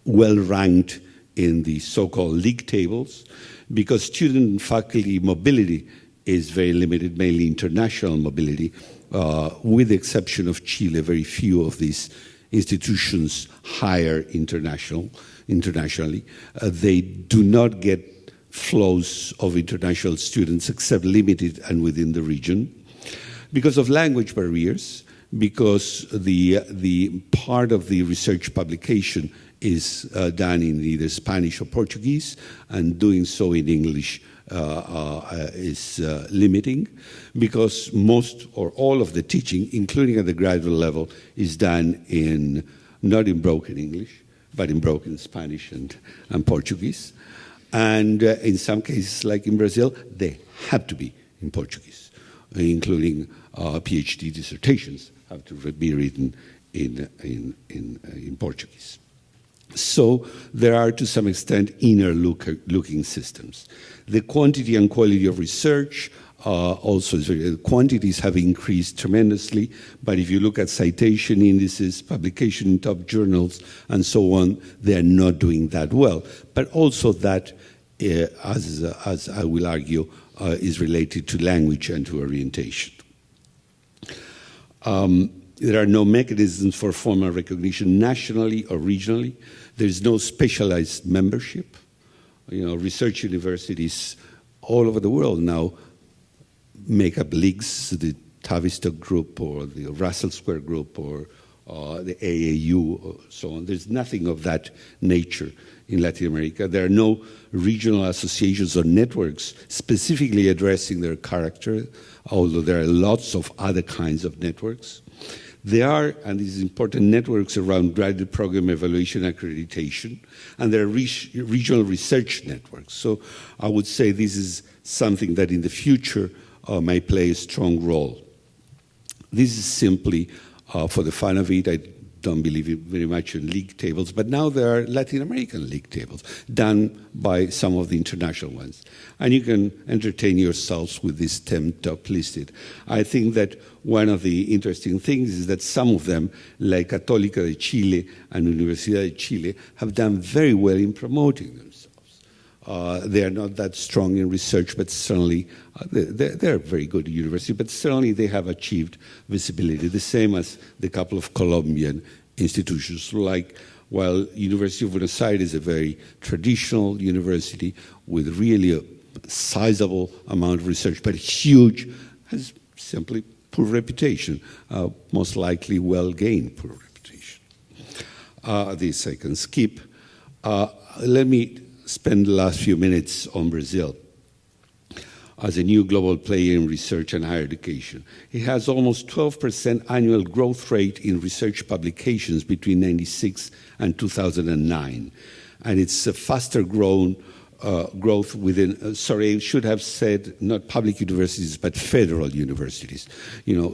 well ranked in the so-called league tables, because student and faculty mobility is very limited, mainly international mobility. With the exception of Chile, very few of these institutions hire internationally. They do not get flows of international students except limited and within the region. Because of language barriers, because the part of the research publication is done in either Spanish or Portuguese, and doing so in English is limiting, because most or all of the teaching, including at the graduate level, is done not in broken English, but in broken Spanish and Portuguese. And in some cases, like in Brazil, they have to be in Portuguese, including PhD dissertations have to be written in Portuguese. So there are, to some extent, inner-looking systems. The quantity and quality of research also is very, quantities have increased tremendously, but if you look at citation indices, publication in top journals, and so on, they are not doing that well. But also that, as I will argue, is related to language and to orientation. There are no mechanisms for formal recognition nationally or regionally. There is no specialized membership. Research universities all over the world now make up leagues, the Tavistock Group or the Russell Square Group or the AAU or so on. There's nothing of that nature in Latin America. There are no regional associations or networks specifically addressing their character, although there are lots of other kinds of networks. There are, and this is important, networks around graduate program evaluation accreditation, and there are regional research networks. So I would say this is something that in the future might play a strong role. This is simply for the fun of it. I don't believe very much in league tables, but now there are Latin American league tables done by some of the international ones. And you can entertain yourselves with this 10 top listed. I think that one of the interesting things is that some of them, like Católica de Chile and Universidad de Chile, have done very well in promoting themselves. They are not that strong in research, but certainly they're a very good university, but certainly they have achieved visibility, the same as the couple of Colombian institutions, like while University of Buenos Aires is a very traditional university with really a sizable amount of research, but huge, has simply poor reputation, most likely well-gained poor reputation. This I can skip. Let me spend the last few minutes on Brazil as a new global player in research and higher education. It has almost 12% annual growth rate in research publications between 1996 and 2009. And it's a faster growth within, I should have said not public universities, but federal universities.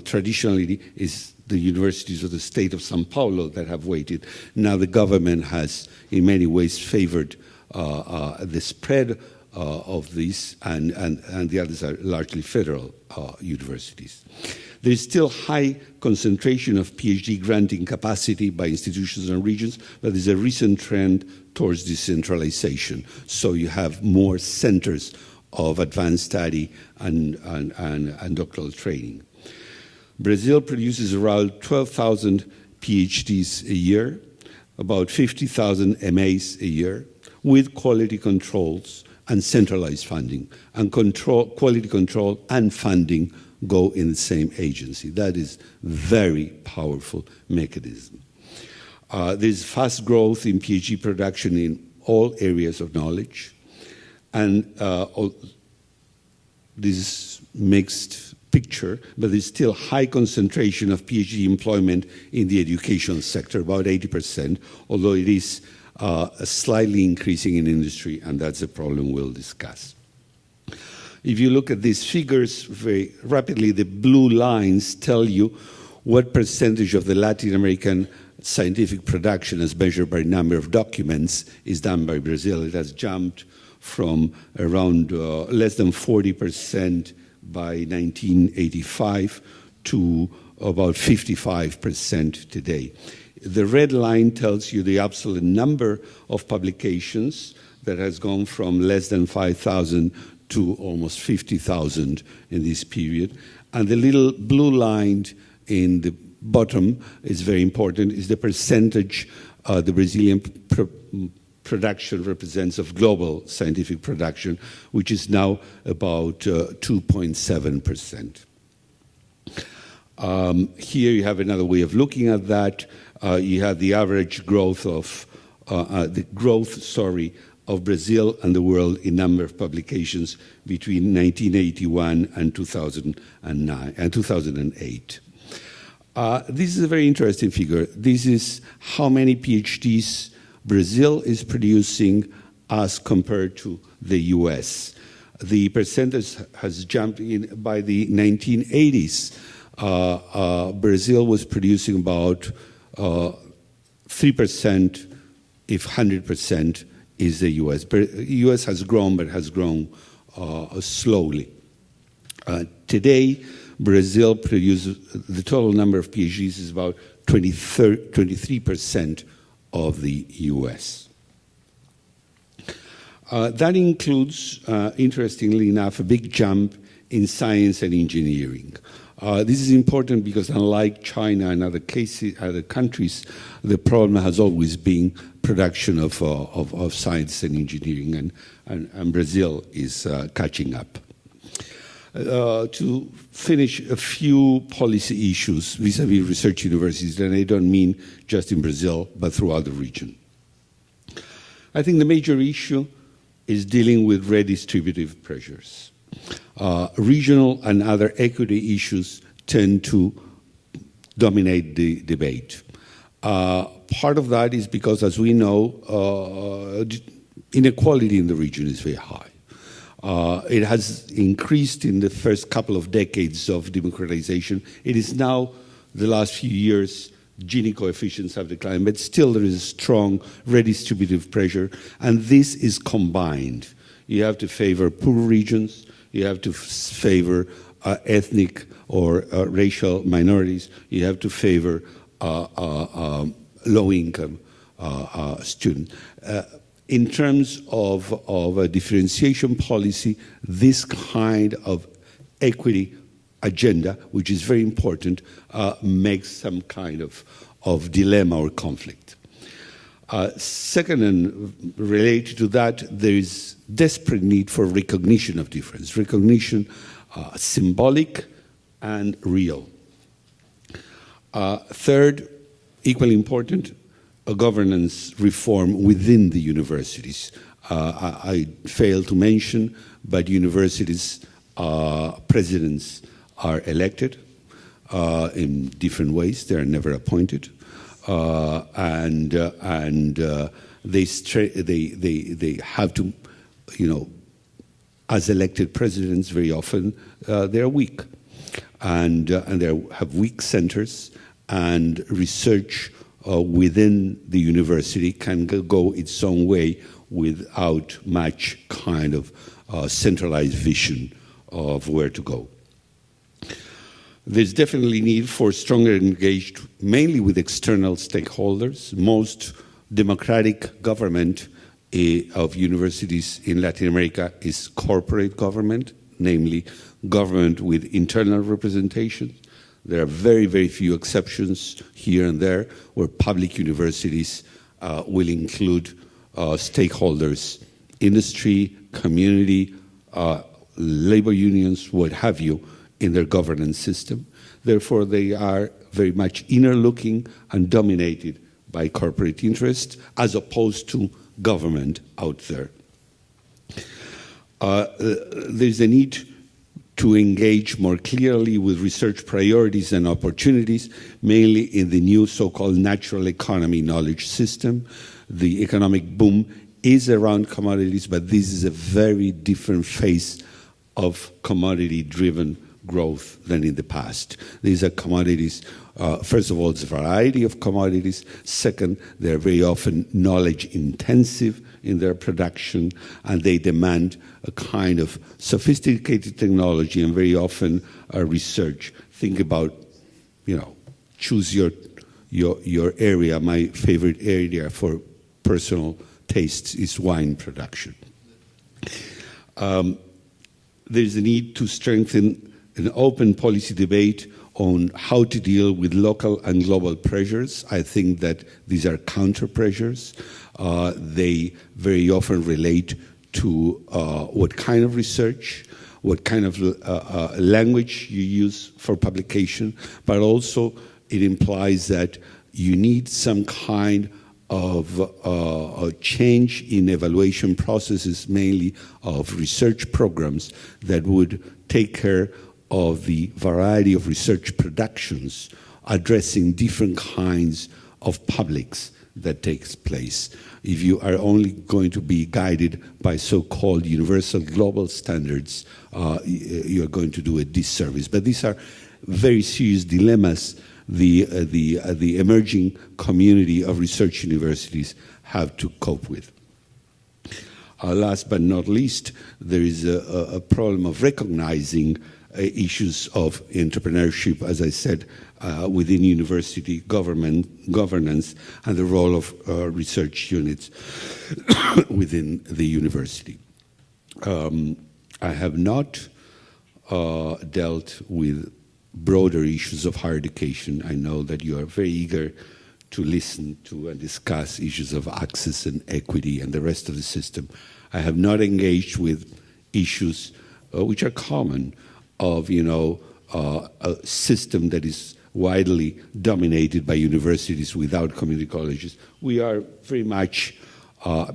Traditionally it's the universities of the state of Sao Paulo that have weighted. Now the government has in many ways favored the spread of these, and the others are largely federal universities. There is still high concentration of PhD granting capacity by institutions and regions, but there's a recent trend towards decentralization. So you have more centers of advanced study and doctoral training. Brazil produces around 12,000 PhDs a year, about 50,000 MAs a year, with quality controls and centralized funding. And quality control and funding go in the same agency. That is very powerful mechanism. There's fast growth in PhD production in all areas of knowledge. And this is mixed picture, but there's still high concentration of PhD employment in the education sector, about 80%, although it is slightly increasing in industry, and that's a problem we'll discuss. If you look at these figures very rapidly, the blue lines tell you what percentage of the Latin American scientific production as measured by number of documents is done by Brazil. It has jumped from around less than 40% by 1985 to about 55% today. The red line tells you the absolute number of publications that has gone from less than 5,000 to almost 50,000 in this period. And the little blue line in the bottom is very important, is the percentage the Brazilian production represents of global scientific production, which is now about 2.7%. Here you have another way of looking at that. You have the average growth of of Brazil and the world in number of publications between 1981 and 2009 and 2008. This is a very interesting figure. This is how many PhDs Brazil is producing as compared to the US. The percentage has jumped in by the 1980s. Brazil was producing about 3%, if 100% is the US. US has grown, but has grown slowly. Today, Brazil produces, the total number of PhDs is about 23% of the US. That includes, interestingly enough, a big jump in science and engineering. This is important because unlike China and other countries, the problem has always been production of science and engineering, and Brazil is catching up. To finish, a few policy issues vis-à-vis research universities, and I don't mean just in Brazil, but throughout the region. I think the major issue is dealing with redistributive pressures. Regional and other equity issues tend to dominate the debate. Part of that is because, as we know, inequality in the region is very high. It has increased in the first couple of decades of democratization. It is now, the last few years, Gini coefficients have declined, but still there is a strong redistributive pressure, and this is combined. You have to favor poor regions, you have to favor ethnic or racial minorities, you have to favor low-income students. In terms of a differentiation policy, this kind of equity agenda, which is very important, makes some kind of dilemma or conflict. Second, and related to that, there is desperate need for recognition of difference, recognition symbolic and real. Third, equally important, a governance reform within the universities. I failed to mention, but universities presidents are elected in different ways. They are never appointed, and they have to, as elected presidents, very often they are weak, and they have weak centers, and research within the university can go its own way without much kind of centralized vision of where to go. There's definitely need for stronger engagement, mainly with external stakeholders. Most democratic government of universities in Latin America is corporate government, namely government with internal representation. There are very, very few exceptions here and there where public universities will include stakeholders, industry, community, labor unions, what have you, in their governance system. Therefore, they are very much inner-looking and dominated by corporate interests as opposed to government out there. There's a need to engage more clearly with research priorities and opportunities, mainly in the new so-called natural economy knowledge system. The economic boom is around commodities, but this is a very different phase of commodity-driven growth than in the past. These are commodities, first of all, it's a variety of commodities. Second, they're very often knowledge intensive in their production, and they demand a kind of sophisticated technology and very often research. Think about, choose your area. My favorite area for personal tastes is wine production. There's a need to strengthen an open policy debate on how to deal with local and global pressures. I think that these are counter pressures. They very often relate to what kind of research, what kind of language you use for publication, but also it implies that you need some kind of a change in evaluation processes, mainly of research programs that would take care of the variety of research productions addressing different kinds of publics that takes place. If you are only going to be guided by so-called universal global standards, you're going to do a disservice. But these are very serious dilemmas the emerging community of research universities have to cope with. Last but not least, there is a problem of recognizing issues of entrepreneurship, as I said, within university governance and the role of research units within the university. I have not dealt with broader issues of higher education. I know that you are very eager to listen to and discuss issues of access and equity and the rest of the system. I have not engaged with issues which are common of, a system that is widely dominated by universities without community colleges. We are very much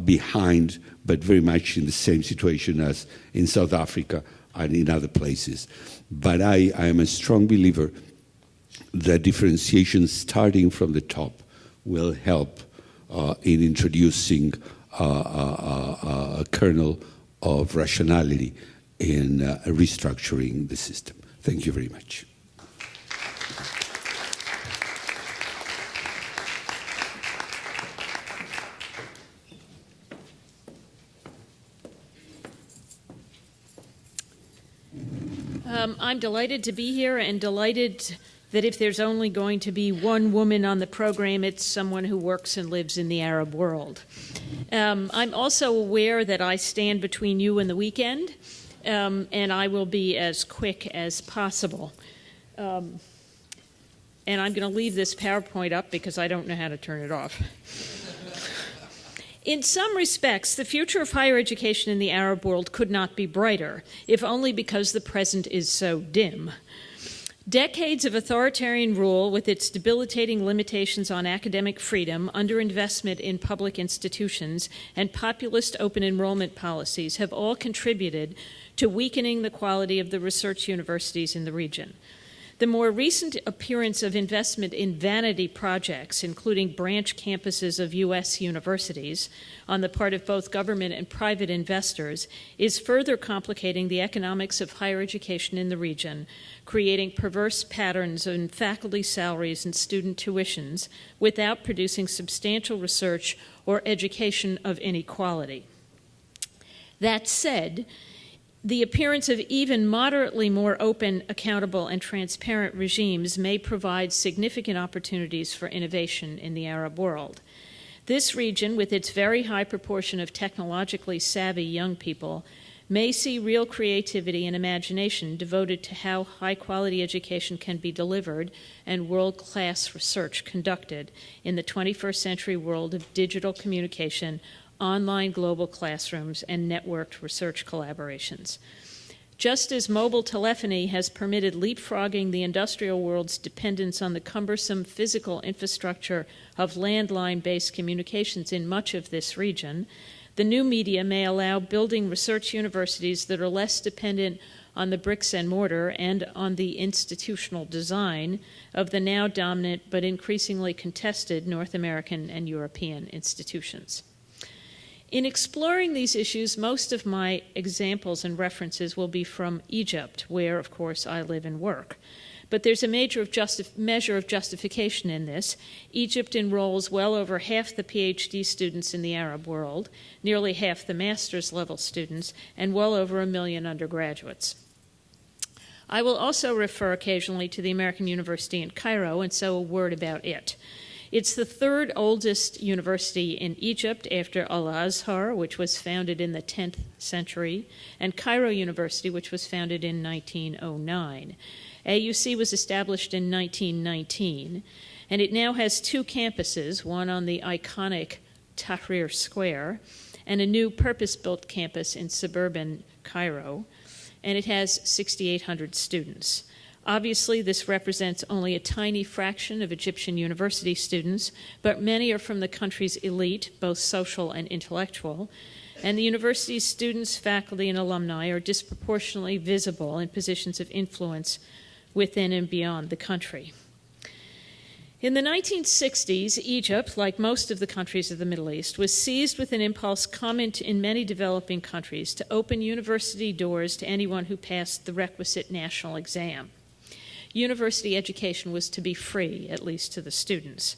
behind, but very much in the same situation as in South Africa and in other places. But I am a strong believer that differentiation starting from the top will help in introducing a kernel of rationality in restructuring the system. Thank you very much. I'm delighted to be here and delighted that if there's only going to be one woman on the program, it's someone who works and lives in the Arab world. I'm also aware that I stand between you and the weekend, and I will be as quick as possible. And I'm going to leave this PowerPoint up because I don't know how to turn it off. In some respects, the future of higher education in the Arab world could not be brighter, if only because the present is so dim. Decades of authoritarian rule with its debilitating limitations on academic freedom, underinvestment in public institutions, and populist open enrollment policies have all contributed to weakening the quality of the research universities in the region. The more recent appearance of investment in vanity projects, including branch campuses of U.S. universities, on the part of both government and private investors, is further complicating the economics of higher education in the region, creating perverse patterns in faculty salaries and student tuitions without producing substantial research or education of any quality. That said, the appearance of even moderately more open, accountable, and transparent regimes may provide significant opportunities for innovation in the Arab world. This region, with its very high proportion of technologically savvy young people, may see real creativity and imagination devoted to how high-quality education can be delivered and world-class research conducted in the 21st century world of digital communication, online global classrooms, and networked research collaborations. Just as mobile telephony has permitted leapfrogging the industrial world's dependence on the cumbersome physical infrastructure of landline-based communications in much of this region, the new media may allow building research universities that are less dependent on the bricks and mortar and on the institutional design of the now dominant but increasingly contested North American and European institutions. In exploring these issues, most of my examples and references will be from Egypt, where, of course, I live and work. But there's a measure of justification in this. Egypt enrolls well over half the PhD students in the Arab world, nearly half the master's level students, and well over 1 million undergraduates. I will also refer occasionally to the American University in Cairo, and so a word about it. It's the third oldest university in Egypt after Al-Azhar, which was founded in the 10th century, and Cairo University, which was founded in 1909. AUC was established in 1919, and it now has 2 campuses, one on the iconic Tahrir Square, and a new purpose-built campus in suburban Cairo, and it has 6,800 students. Obviously, this represents only a tiny fraction of Egyptian university students, but many are from the country's elite, both social and intellectual, and the university's students, faculty, and alumni are disproportionately visible in positions of influence within and beyond the country. In the 1960s, Egypt, like most of the countries of the Middle East, was seized with an impulse common in many developing countries to open university doors to anyone who passed the requisite national exam. University education was to be free, at least to the students.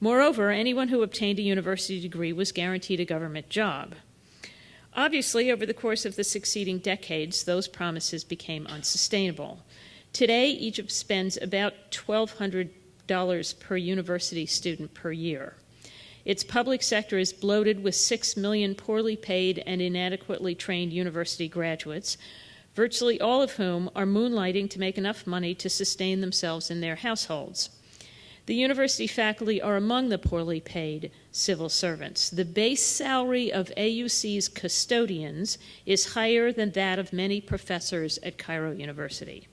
Moreover, anyone who obtained a university degree was guaranteed a government job. Obviously, over the course of the succeeding decades, those promises became unsustainable. Today, Egypt spends about $1,200 per university student per year. Its public sector is bloated with 6 million poorly paid and inadequately trained university graduates, virtually all of whom are moonlighting to make enough money to sustain themselves and their households. The university faculty are among the poorly paid civil servants. The base salary of AUC's custodians is higher than that of many professors at Cairo University.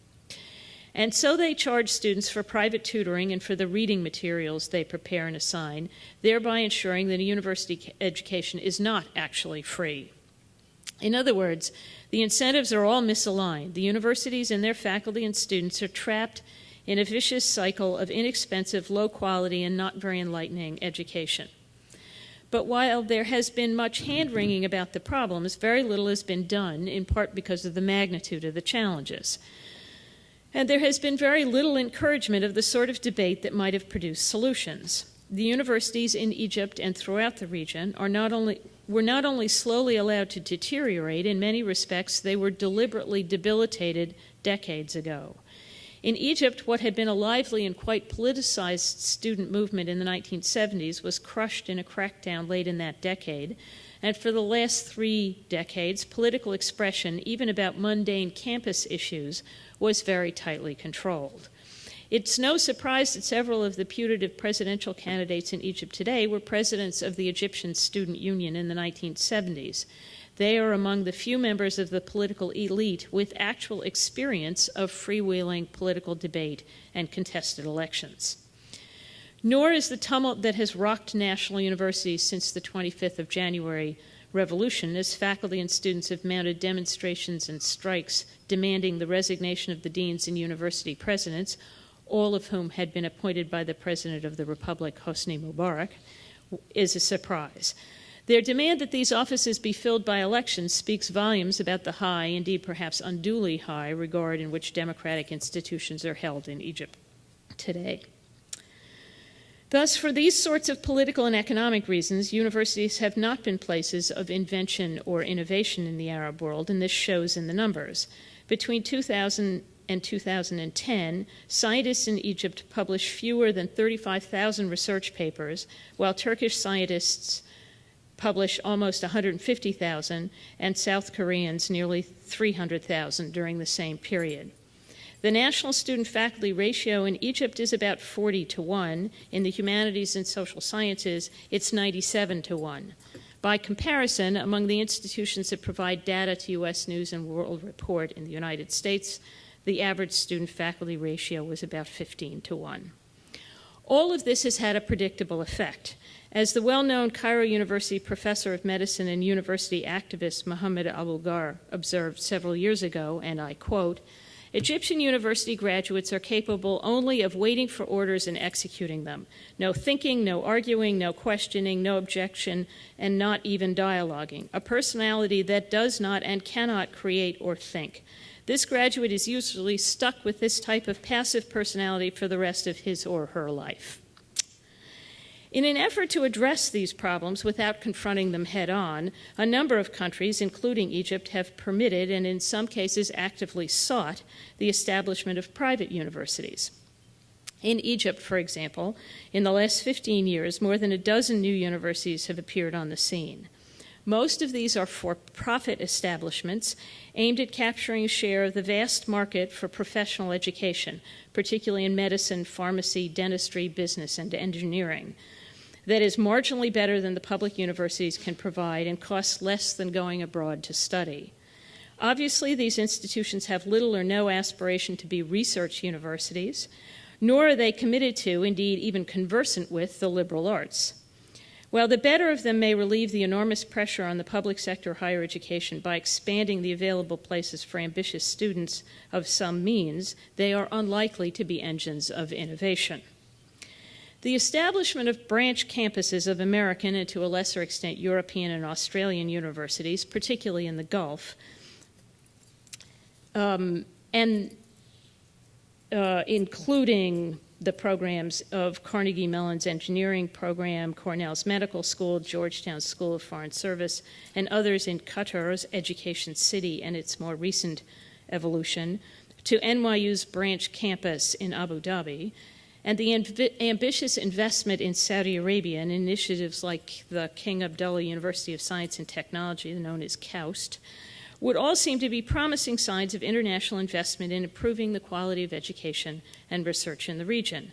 And so they charge students for private tutoring and for the reading materials they prepare and assign, thereby ensuring that a university education is not actually free. In other words, the incentives are all misaligned. The universities and their faculty and students are trapped in a vicious cycle of inexpensive, low quality, and not very enlightening education. But while there has been much hand-wringing about the problems, very little has been done, in part because of the magnitude of the challenges. And there has been very little encouragement of the sort of debate that might have produced solutions. The universities in Egypt and throughout the region were not only slowly allowed to deteriorate, in many respects they were deliberately debilitated decades ago. In Egypt, what had been a lively and quite politicized student movement in the 1970s was crushed in a crackdown late in that decade, and for the last 3 decades, political expression, even about mundane campus issues, was very tightly controlled. It's no surprise that several of the putative presidential candidates in Egypt today were presidents of the Egyptian Student Union in the 1970s. They are among the few members of the political elite with actual experience of freewheeling political debate and contested elections. Nor is the tumult that has rocked national universities since the 25th of January revolution, as faculty and students have mounted demonstrations and strikes demanding the resignation of the deans and university presidents, all of whom had been appointed by the President of the Republic, Hosni Mubarak, is a surprise. Their demand that these offices be filled by elections speaks volumes about the high, indeed perhaps unduly high, regard in which democratic institutions are held in Egypt today. Thus, for these sorts of political and economic reasons, universities have not been places of invention or innovation in the Arab world, and this shows in the numbers. Between 2000 and 2010, scientists in Egypt published fewer than 35,000 research papers, while Turkish scientists published almost 150,000, and South Koreans nearly 300,000 during the same period. The national student-faculty ratio in Egypt is about 40-1. In the humanities and social sciences, it's 97-1. By comparison, among the institutions that provide data to U.S. News and World Report in the United States, the average student-faculty ratio was about 15-1. All of this has had a predictable effect. As the well-known Cairo University professor of medicine and university activist Mohammed Abulgar observed several years ago, and I quote, "Egyptian university graduates are capable only of waiting for orders and executing them. No thinking, no arguing, no questioning, no objection, and not even dialoguing. A personality that does not and cannot create or think. This graduate is usually stuck with this type of passive personality for the rest of his or her life." In an effort to address these problems without confronting them head-on, a number of countries, including Egypt, have permitted and in some cases actively sought the establishment of private universities. In Egypt, for example, in the last 15 years, more than a dozen new universities have appeared on the scene. Most of these are for-profit establishments aimed at capturing a share of the vast market for professional education, particularly in medicine, pharmacy, dentistry, business, and engineering, that is marginally better than the public universities can provide and costs less than going abroad to study. Obviously, these institutions have little or no aspiration to be research universities, nor are they committed to, indeed even conversant with, the liberal arts. While the better of them may relieve the enormous pressure on the public sector higher education by expanding the available places for ambitious students of some means, they are unlikely to be engines of innovation. The establishment of branch campuses of American and to a lesser extent European and Australian universities, particularly in the Gulf, including the programs of Carnegie Mellon's engineering program, Cornell's medical school, Georgetown's School of Foreign Service, and others in Qatar's Education City and its more recent evolution, to NYU's branch campus in Abu Dhabi, and the ambitious investment in Saudi Arabia in initiatives like the King Abdullah University of Science and Technology, known as KAUST, would all seem to be promising signs of international investment in improving the quality of education and research in the region.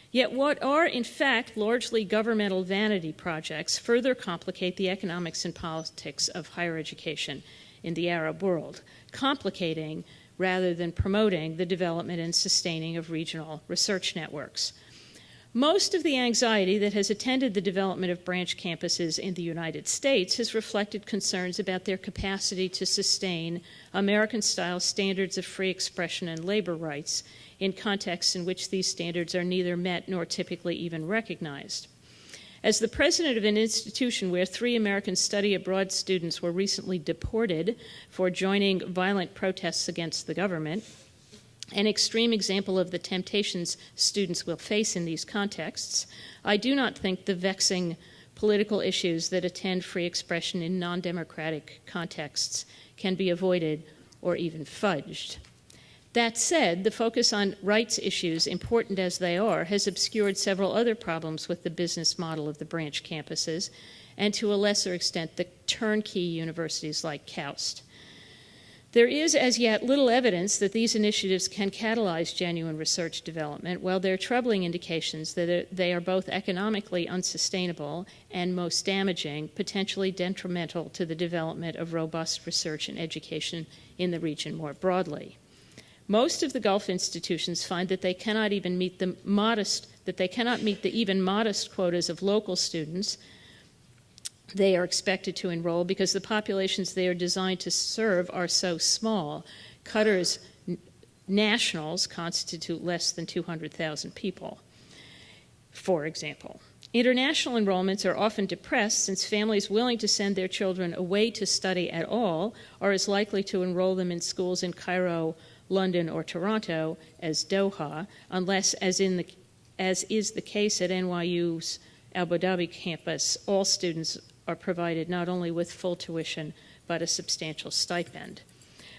Yet what are, in fact, largely governmental vanity projects further complicate the economics and politics of higher education in the Arab world, complicating rather than promoting the development and sustaining of regional research networks. Most of the anxiety that has attended the development of branch campuses in the United States has reflected concerns about their capacity to sustain American-style standards of free expression and labor rights in contexts in which these standards are neither met nor typically even recognized. As the president of an institution where 3 American study abroad students were recently deported for joining violent protests against the government, an extreme example of the temptations students will face in these contexts, I do not think the vexing political issues that attend free expression in non-democratic contexts can be avoided or even fudged. That said, the focus on rights issues, important as they are, has obscured several other problems with the business model of the branch campuses, and to a lesser extent, the turnkey universities like KAUST. There is as yet little evidence that these initiatives can catalyze genuine research development, while there are troubling indications that they are both economically unsustainable and, most damaging, potentially detrimental to the development of robust research and education in the region more broadly. Most of the Gulf institutions find that they cannot even meet the even modest quotas of local students they are expected to enroll because the populations they are designed to serve are so small. Qatar's nationals constitute less than 200,000 people, for example. International enrollments are often depressed since families willing to send their children away to study at all are as likely to enroll them in schools in Cairo, London, or Toronto as Doha, unless, as is the case at NYU's Abu Dhabi campus, all students are provided not only with full tuition, but a substantial stipend.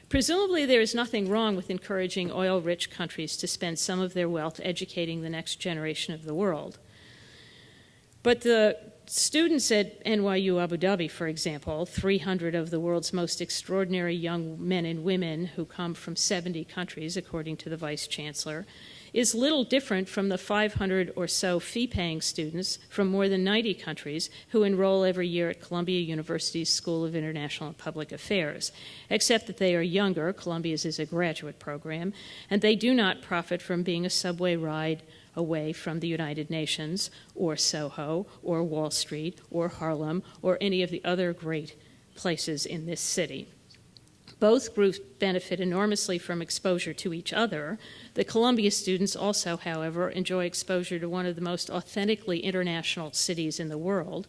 Presumably, there is nothing wrong with encouraging oil-rich countries to spend some of their wealth educating the next generation of the world. But the students at NYU Abu Dhabi, for example, 300 of the world's most extraordinary young men and women who come from 70 countries, according to the Vice Chancellor, is little different from the 500 or so fee-paying students from more than 90 countries who enroll every year at Columbia University's School of International and Public Affairs, except that they are younger. Columbia's is a graduate program, and they do not profit from being a subway ride away from the United Nations or Soho or Wall Street or Harlem or any of the other great places in this city. Both groups benefit enormously from exposure to each other. The Columbia students also, however, enjoy exposure to one of the most authentically international cities in the world,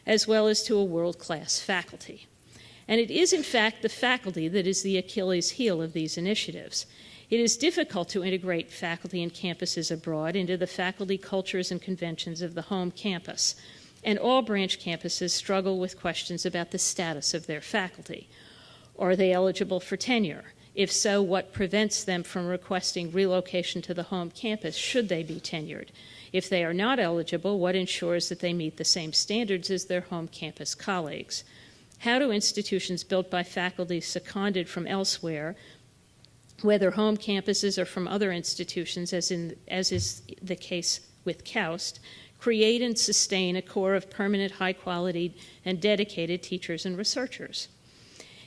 as well as to a world-class faculty. And it is, in fact, the faculty that is the Achilles heel of these initiatives. It is difficult to integrate faculty and campuses abroad into the faculty cultures and conventions of the home campus, and all branch campuses struggle with questions about the status of their faculty. Are they eligible for tenure? If so, what prevents them from requesting relocation to the home campus should they be tenured? If they are not eligible, what ensures that they meet the same standards as their home campus colleagues? How do institutions built by faculty seconded from elsewhere, whether home campuses or from other institutions, as is the case with KAUST, create and sustain a core of permanent, high-quality, and dedicated teachers and researchers?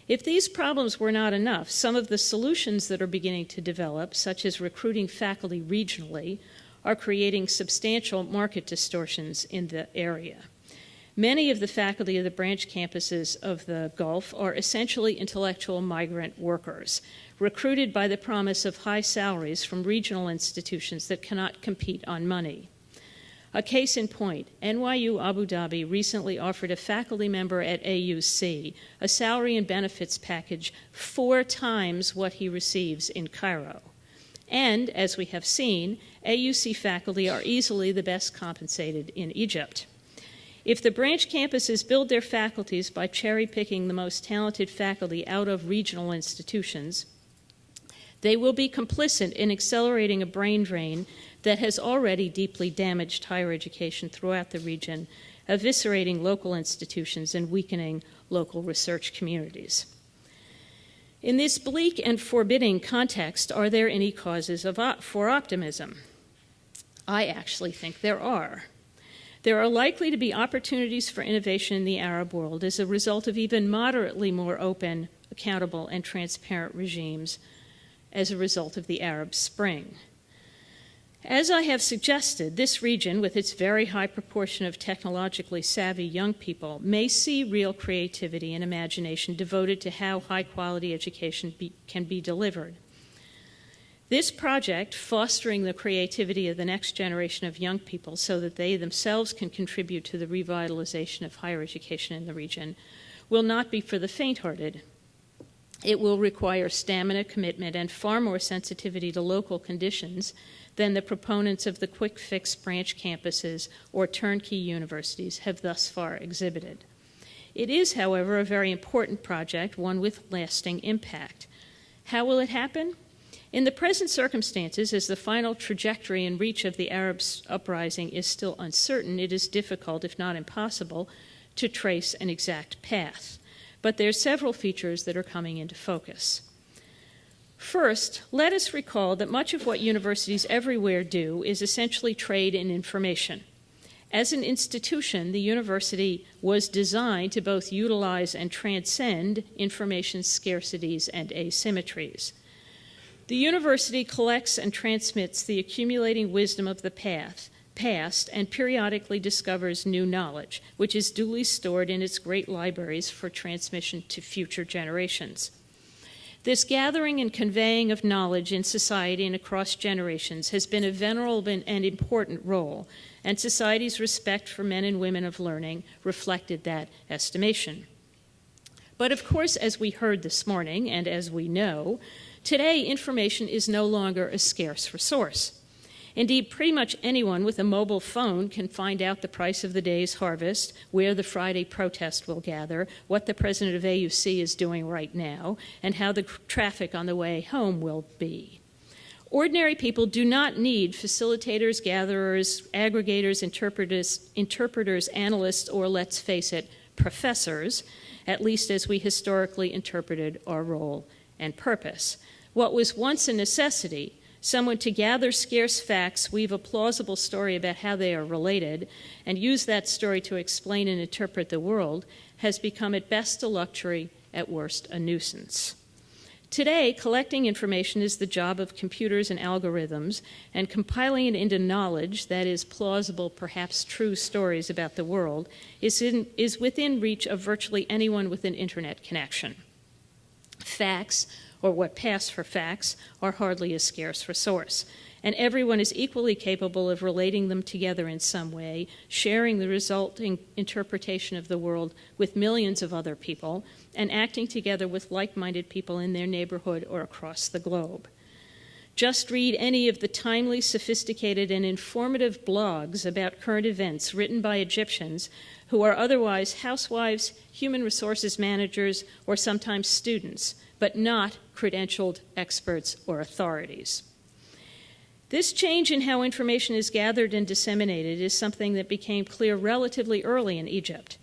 If these problems were not enough, some of the solutions that are beginning to develop, such as recruiting faculty regionally, are creating substantial market distortions in the area. Many of the faculty of the branch campuses of the Gulf are essentially intellectual migrant workers, recruited by the promise of high salaries from regional institutions that cannot compete on money. A case in point, NYU Abu Dhabi recently offered a faculty member at AUC a salary and benefits package 4 times what he receives in Cairo. And, as we have seen, AUC faculty are easily the best compensated in Egypt. If the branch campuses build their faculties by cherry-picking the most talented faculty out of regional institutions, they will be complicit in accelerating a brain drain that has already deeply damaged higher education throughout the region, eviscerating local institutions and weakening local research communities. In this bleak and forbidding context, are there any causes for optimism? I actually think there are. There are likely to be opportunities for innovation in the Arab world as a result of even moderately more open, accountable, and transparent regimes as a result of the Arab Spring. As I have suggested, this region, with its very high proportion of technologically savvy young people, may see real creativity and imagination devoted to how high-quality education can be delivered. This project, fostering the creativity of the next generation of young people so that they themselves can contribute to the revitalization of higher education in the region, will not be for the faint-hearted. It will require stamina, commitment, and far more sensitivity to local conditions than the proponents of the quick-fix branch campuses or turnkey universities have thus far exhibited. It is, however, a very important project, one with lasting impact. How will it happen? In the present circumstances, as the final trajectory and reach of the Arab uprising is still uncertain, it is difficult, if not impossible, to trace an exact path. But there are several features that are coming into focus. First, let us recall that much of what universities everywhere do is essentially trade in information. As an institution, the university was designed to both utilize and transcend information scarcities and asymmetries. The university collects and transmits the accumulating wisdom of the past and periodically discovers new knowledge, which is duly stored in its great libraries for transmission to future generations. This gathering and conveying of knowledge in society and across generations has been a venerable and important role, and society's respect for men and women of learning reflected that estimation. But of course, as we heard this morning, and as we know, today information is no longer a scarce resource. Indeed, pretty much anyone with a mobile phone can find out the price of the day's harvest, where the Friday protest will gather, what the president of AUC is doing right now, and how the traffic on the way home will be. Ordinary people do not need facilitators, gatherers, aggregators, interpreters, analysts, or, let's face it, professors, at least as we historically interpreted our role and purpose. What was once a necessity, someone to gather scarce facts, weave a plausible story about how they are related, and use that story to explain and interpret the world, has become at best a luxury, at worst a nuisance. Today, collecting information is the job of computers and algorithms, and compiling it into knowledge, that is, plausible, perhaps true stories about the world, is within reach of virtually anyone with an internet connection. Facts, or what pass for facts, are hardly a scarce resource, and everyone is equally capable of relating them together in some way, sharing the resulting interpretation of the world with millions of other people, and acting together with like-minded people in their neighborhood or across the globe. Just read any of the timely, sophisticated, and informative blogs about current events written by Egyptians who are otherwise housewives, human resources managers, or sometimes students, but not credentialed experts or authorities. This change in how information is gathered and disseminated is something that became clear relatively early in Egypt.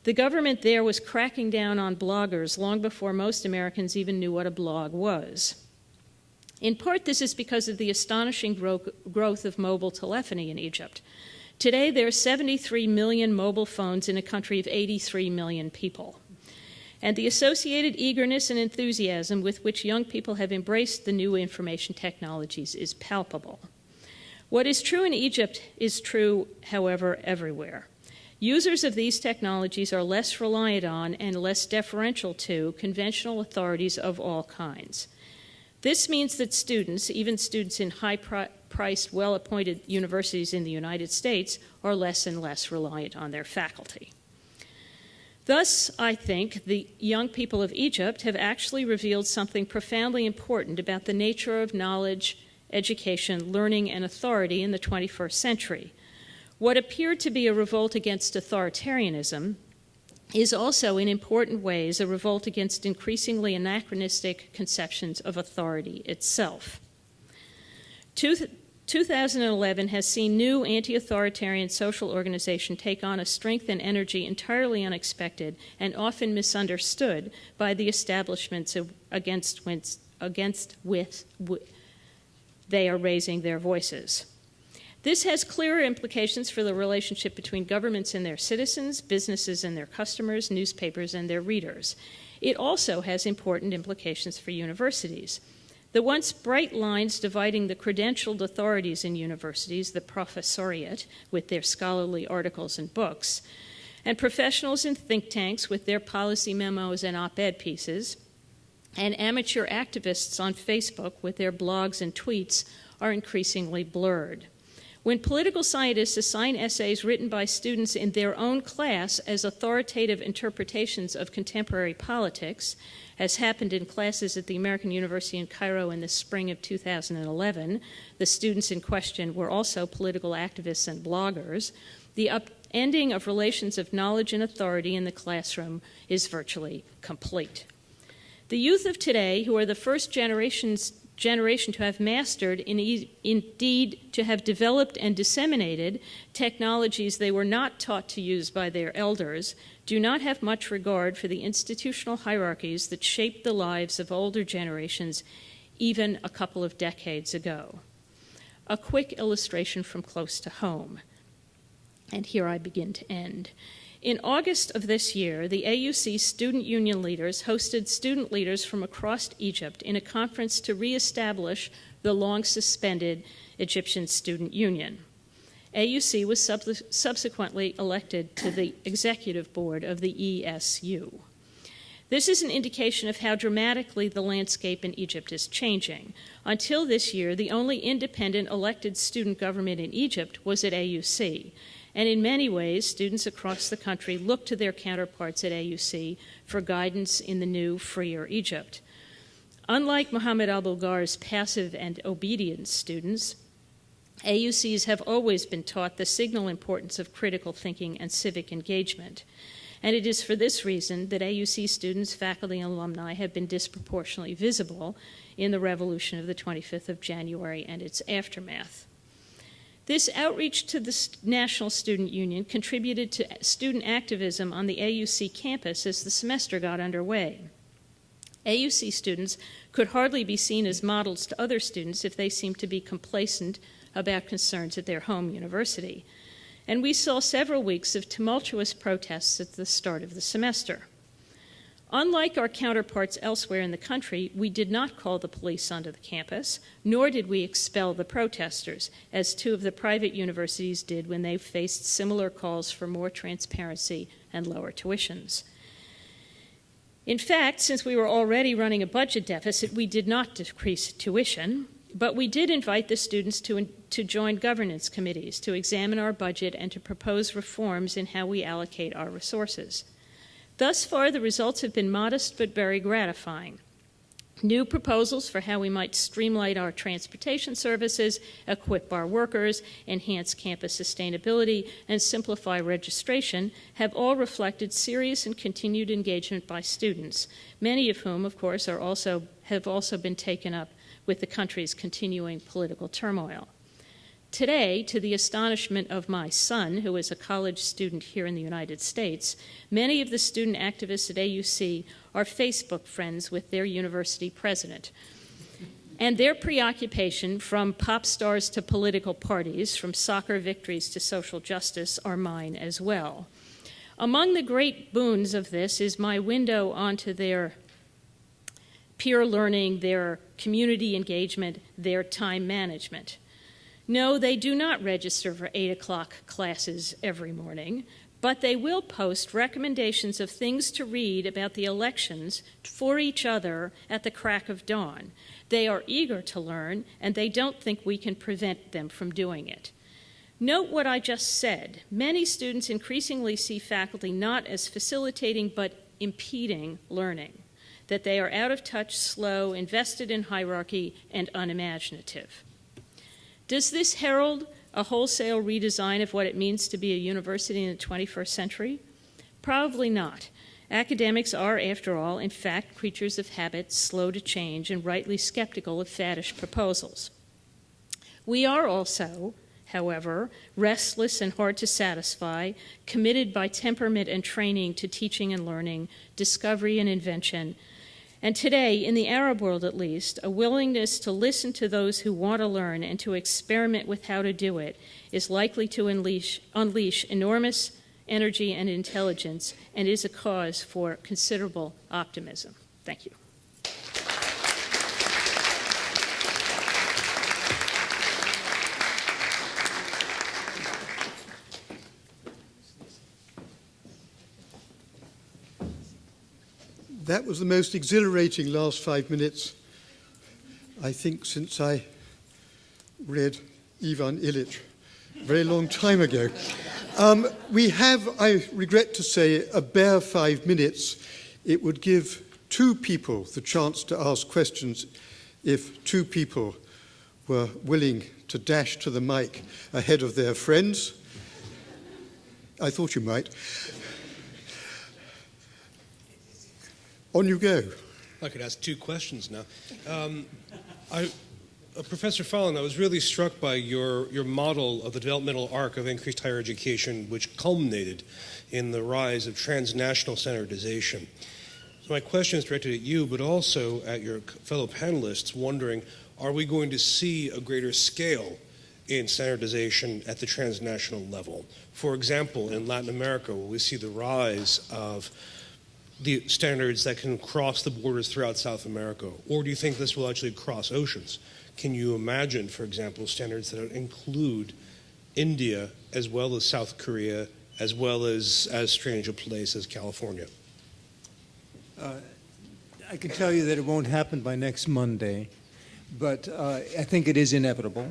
The government there was cracking down on bloggers long before most Americans even knew what a blog was. In part, this is because of the astonishing growth of mobile telephony in Egypt. Today, there are 73 million mobile phones in a country of 83 million people. And the associated eagerness and enthusiasm with which young people have embraced the new information technologies is palpable. What is true in Egypt is true, however, everywhere. Users of these technologies are less reliant on and less deferential to conventional authorities of all kinds. This means that students, even students in high-priced, well-appointed universities in the United States, are less and less reliant on their faculty. Thus, I think the young people of Egypt have actually revealed something profoundly important about the nature of knowledge, education, learning, and authority in the 21st century. What appeared to be a revolt against authoritarianism is also in important ways a revolt against increasingly anachronistic conceptions of authority itself. 2011 has seen new anti-authoritarian social organization take on a strength and energy entirely unexpected and often misunderstood by the establishments against which they are raising their voices. This has clear implications for the relationship between governments and their citizens, businesses and their customers, newspapers and their readers. It also has important implications for universities. The once bright lines dividing the credentialed authorities in universities, the professoriate, with their scholarly articles and books, and professionals in think tanks with their policy memos and op-ed pieces, and amateur activists on Facebook with their blogs and tweets are increasingly blurred. When political scientists assign essays written by students in their own class as authoritative interpretations of contemporary politics, as happened in classes at the American University in Cairo in the spring of 2011, the students in question were also political activists and bloggers, the upending of relations of knowledge and authority in the classroom is virtually complete. The youth of today, who are the first generation to have mastered, indeed to have developed and disseminated technologies they were not taught to use by their elders, do not have much regard for the institutional hierarchies that shaped the lives of older generations even a couple of decades ago. A quick illustration from close to home, and here I begin to end. In August of this year, the AUC student union leaders hosted student leaders from across Egypt in a conference to reestablish the long-suspended Egyptian Student Union. AUC was subsequently elected to the executive board of the ESU. This is an indication of how dramatically the landscape in Egypt is changing. Until this year, the only independent elected student government in Egypt was at AUC. And in many ways, students across the country look to their counterparts at AUC for guidance in the new, freer Egypt. Unlike Mohammed al-Bulghar's passive and obedient students, AUCs have always been taught the signal importance of critical thinking and civic engagement. And it is for this reason that AUC students, faculty, and alumni have been disproportionately visible in the revolution of the 25th of January and its aftermath. This outreach to the National Student Union contributed to student activism on the AUC campus as the semester got underway. AUC students could hardly be seen as models to other students if they seemed to be complacent about concerns at their home university. And we saw several weeks of tumultuous protests at the start of the semester. Unlike our counterparts elsewhere in the country, we did not call the police onto the campus, nor did we expel the protesters, as two of the private universities did when they faced similar calls for more transparency and lower tuitions. In fact, since we were already running a budget deficit, we did not decrease tuition, but we did invite the students to join governance committees, to examine our budget, and to propose reforms in how we allocate our resources. Thus far, the results have been modest but very gratifying. New proposals for how we might streamline our transportation services, equip our workers, enhance campus sustainability, and simplify registration have all reflected serious and continued engagement by students, many of whom, of course, have also been taken up with the country's continuing political turmoil. Today, to the astonishment of my son, who is a college student here in the United States, many of the student activists at AUC are Facebook friends with their university president. And their preoccupation, from pop stars to political parties, from soccer victories to social justice, are mine as well. Among the great boons of this is my window onto their peer learning, their community engagement, their time management. No, they do not register for 8 o'clock classes every morning, but they will post recommendations of things to read about the elections for each other at the crack of dawn. They are eager to learn, and they don't think we can prevent them from doing it. Note what I just said. Many students increasingly see faculty not as facilitating but impeding learning, that they are out of touch, slow, invested in hierarchy, and unimaginative. Does this herald a wholesale redesign of what it means to be a university in the 21st century? Probably not. Academics are, after all, in fact, creatures of habit, slow to change, and rightly skeptical of faddish proposals. We are also, however, restless and hard to satisfy, committed by temperament and training to teaching and learning, discovery and invention, and today, in the Arab world at least, a willingness to listen to those who want to learn and to experiment with how to do it is likely to unleash enormous energy and intelligence and is a cause for considerable optimism. Thank you. That was the most exhilarating last 5 minutes, I think, since I read Ivan Illich a very long time ago. We have, I regret to say, a bare 5 minutes. It would give 2 people the chance to ask questions if 2 people were willing to dash to the mic ahead of their friends. I thought you might. On you go. I could ask 2 questions now. Professor Fallon, I was really struck by your model of the developmental arc of increased higher education, which culminated in the rise of transnational standardization. So my question is directed at you, but also at your fellow panelists, wondering, are we going to see a greater scale in standardization at the transnational level? For example, in Latin America, will we see the rise of the standards that can cross the borders throughout South America? Or do you think this will actually cross oceans? Can you imagine, for example, standards that include India as well as South Korea, as well as strange a place as California? I can tell you that it won't happen by next Monday, but I think it is inevitable.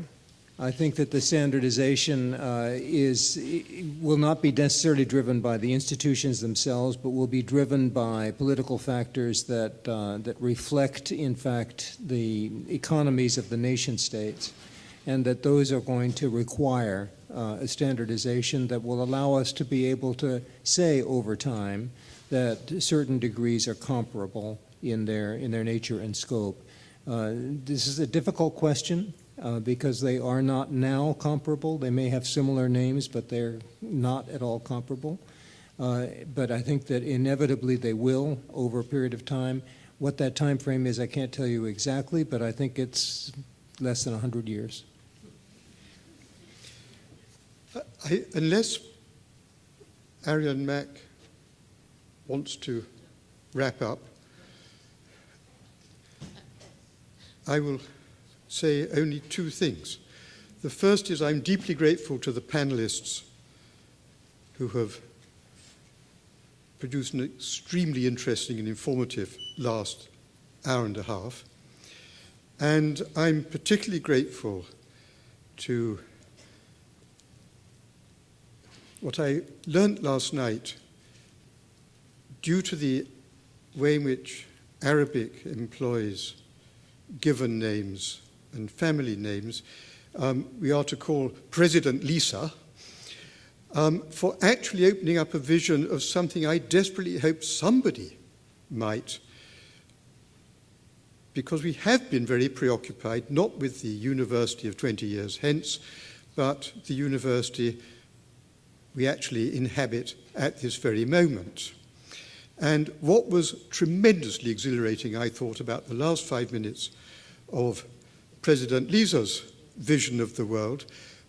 I think that the standardization will not be necessarily driven by the institutions themselves, but will be driven by political factors that reflect, in fact, the economies of the nation states, and that those are going to require a standardization that will allow us to be able to say over time that certain degrees are comparable in their nature and scope. This is a difficult question. Because they are not now comparable. They may have similar names, but they're not at all comparable. But I think that inevitably they will over a period of time. What that time frame is, I can't tell you exactly, but I think it's less than 100 years. Unless Arian Mack wants to wrap up, I will say only 2 things. The first is I'm deeply grateful to the panelists who have produced an extremely interesting and informative last hour and a half. And I'm particularly grateful to what I learnt last night, due to the way in which Arabic employs given names and family names, we are to call President Lisa, for actually opening up a vision of something I desperately hope somebody might, because we have been very preoccupied, not with the university of 20 years hence, but the university we actually inhabit at this very moment. And what was tremendously exhilarating, I thought, about the last 5 minutes of President Lisa's vision of the world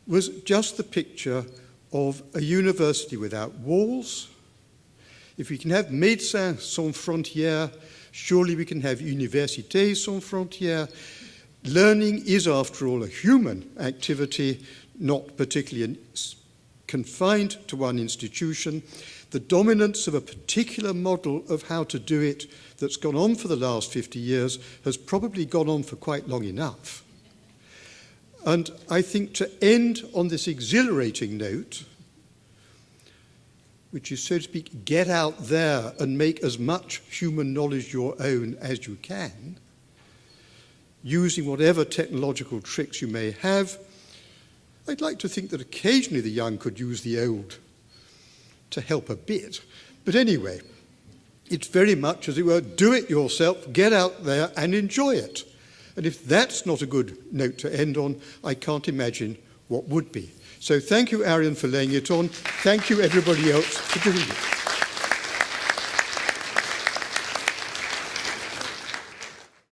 was just the picture of a university without walls. If we can have médecins sans frontières, surely we can have universités sans frontières. Learning is, after all, a human activity, not particularly confined to one institution. The dominance of a particular model of how to do it that's gone on for the last 50 years has probably gone on for quite long enough. And I think to end on this exhilarating note, which is, so to speak, get out there and make as much human knowledge your own as you can, using whatever technological tricks you may have. I'd like to think that occasionally the young could use the old to help a bit. But anyway, it's very much, as it were, do it yourself, get out there and enjoy it. And if that's not a good note to end on, I can't imagine what would be. So thank you, Arian, for laying it on. Thank you, everybody else, for doing it.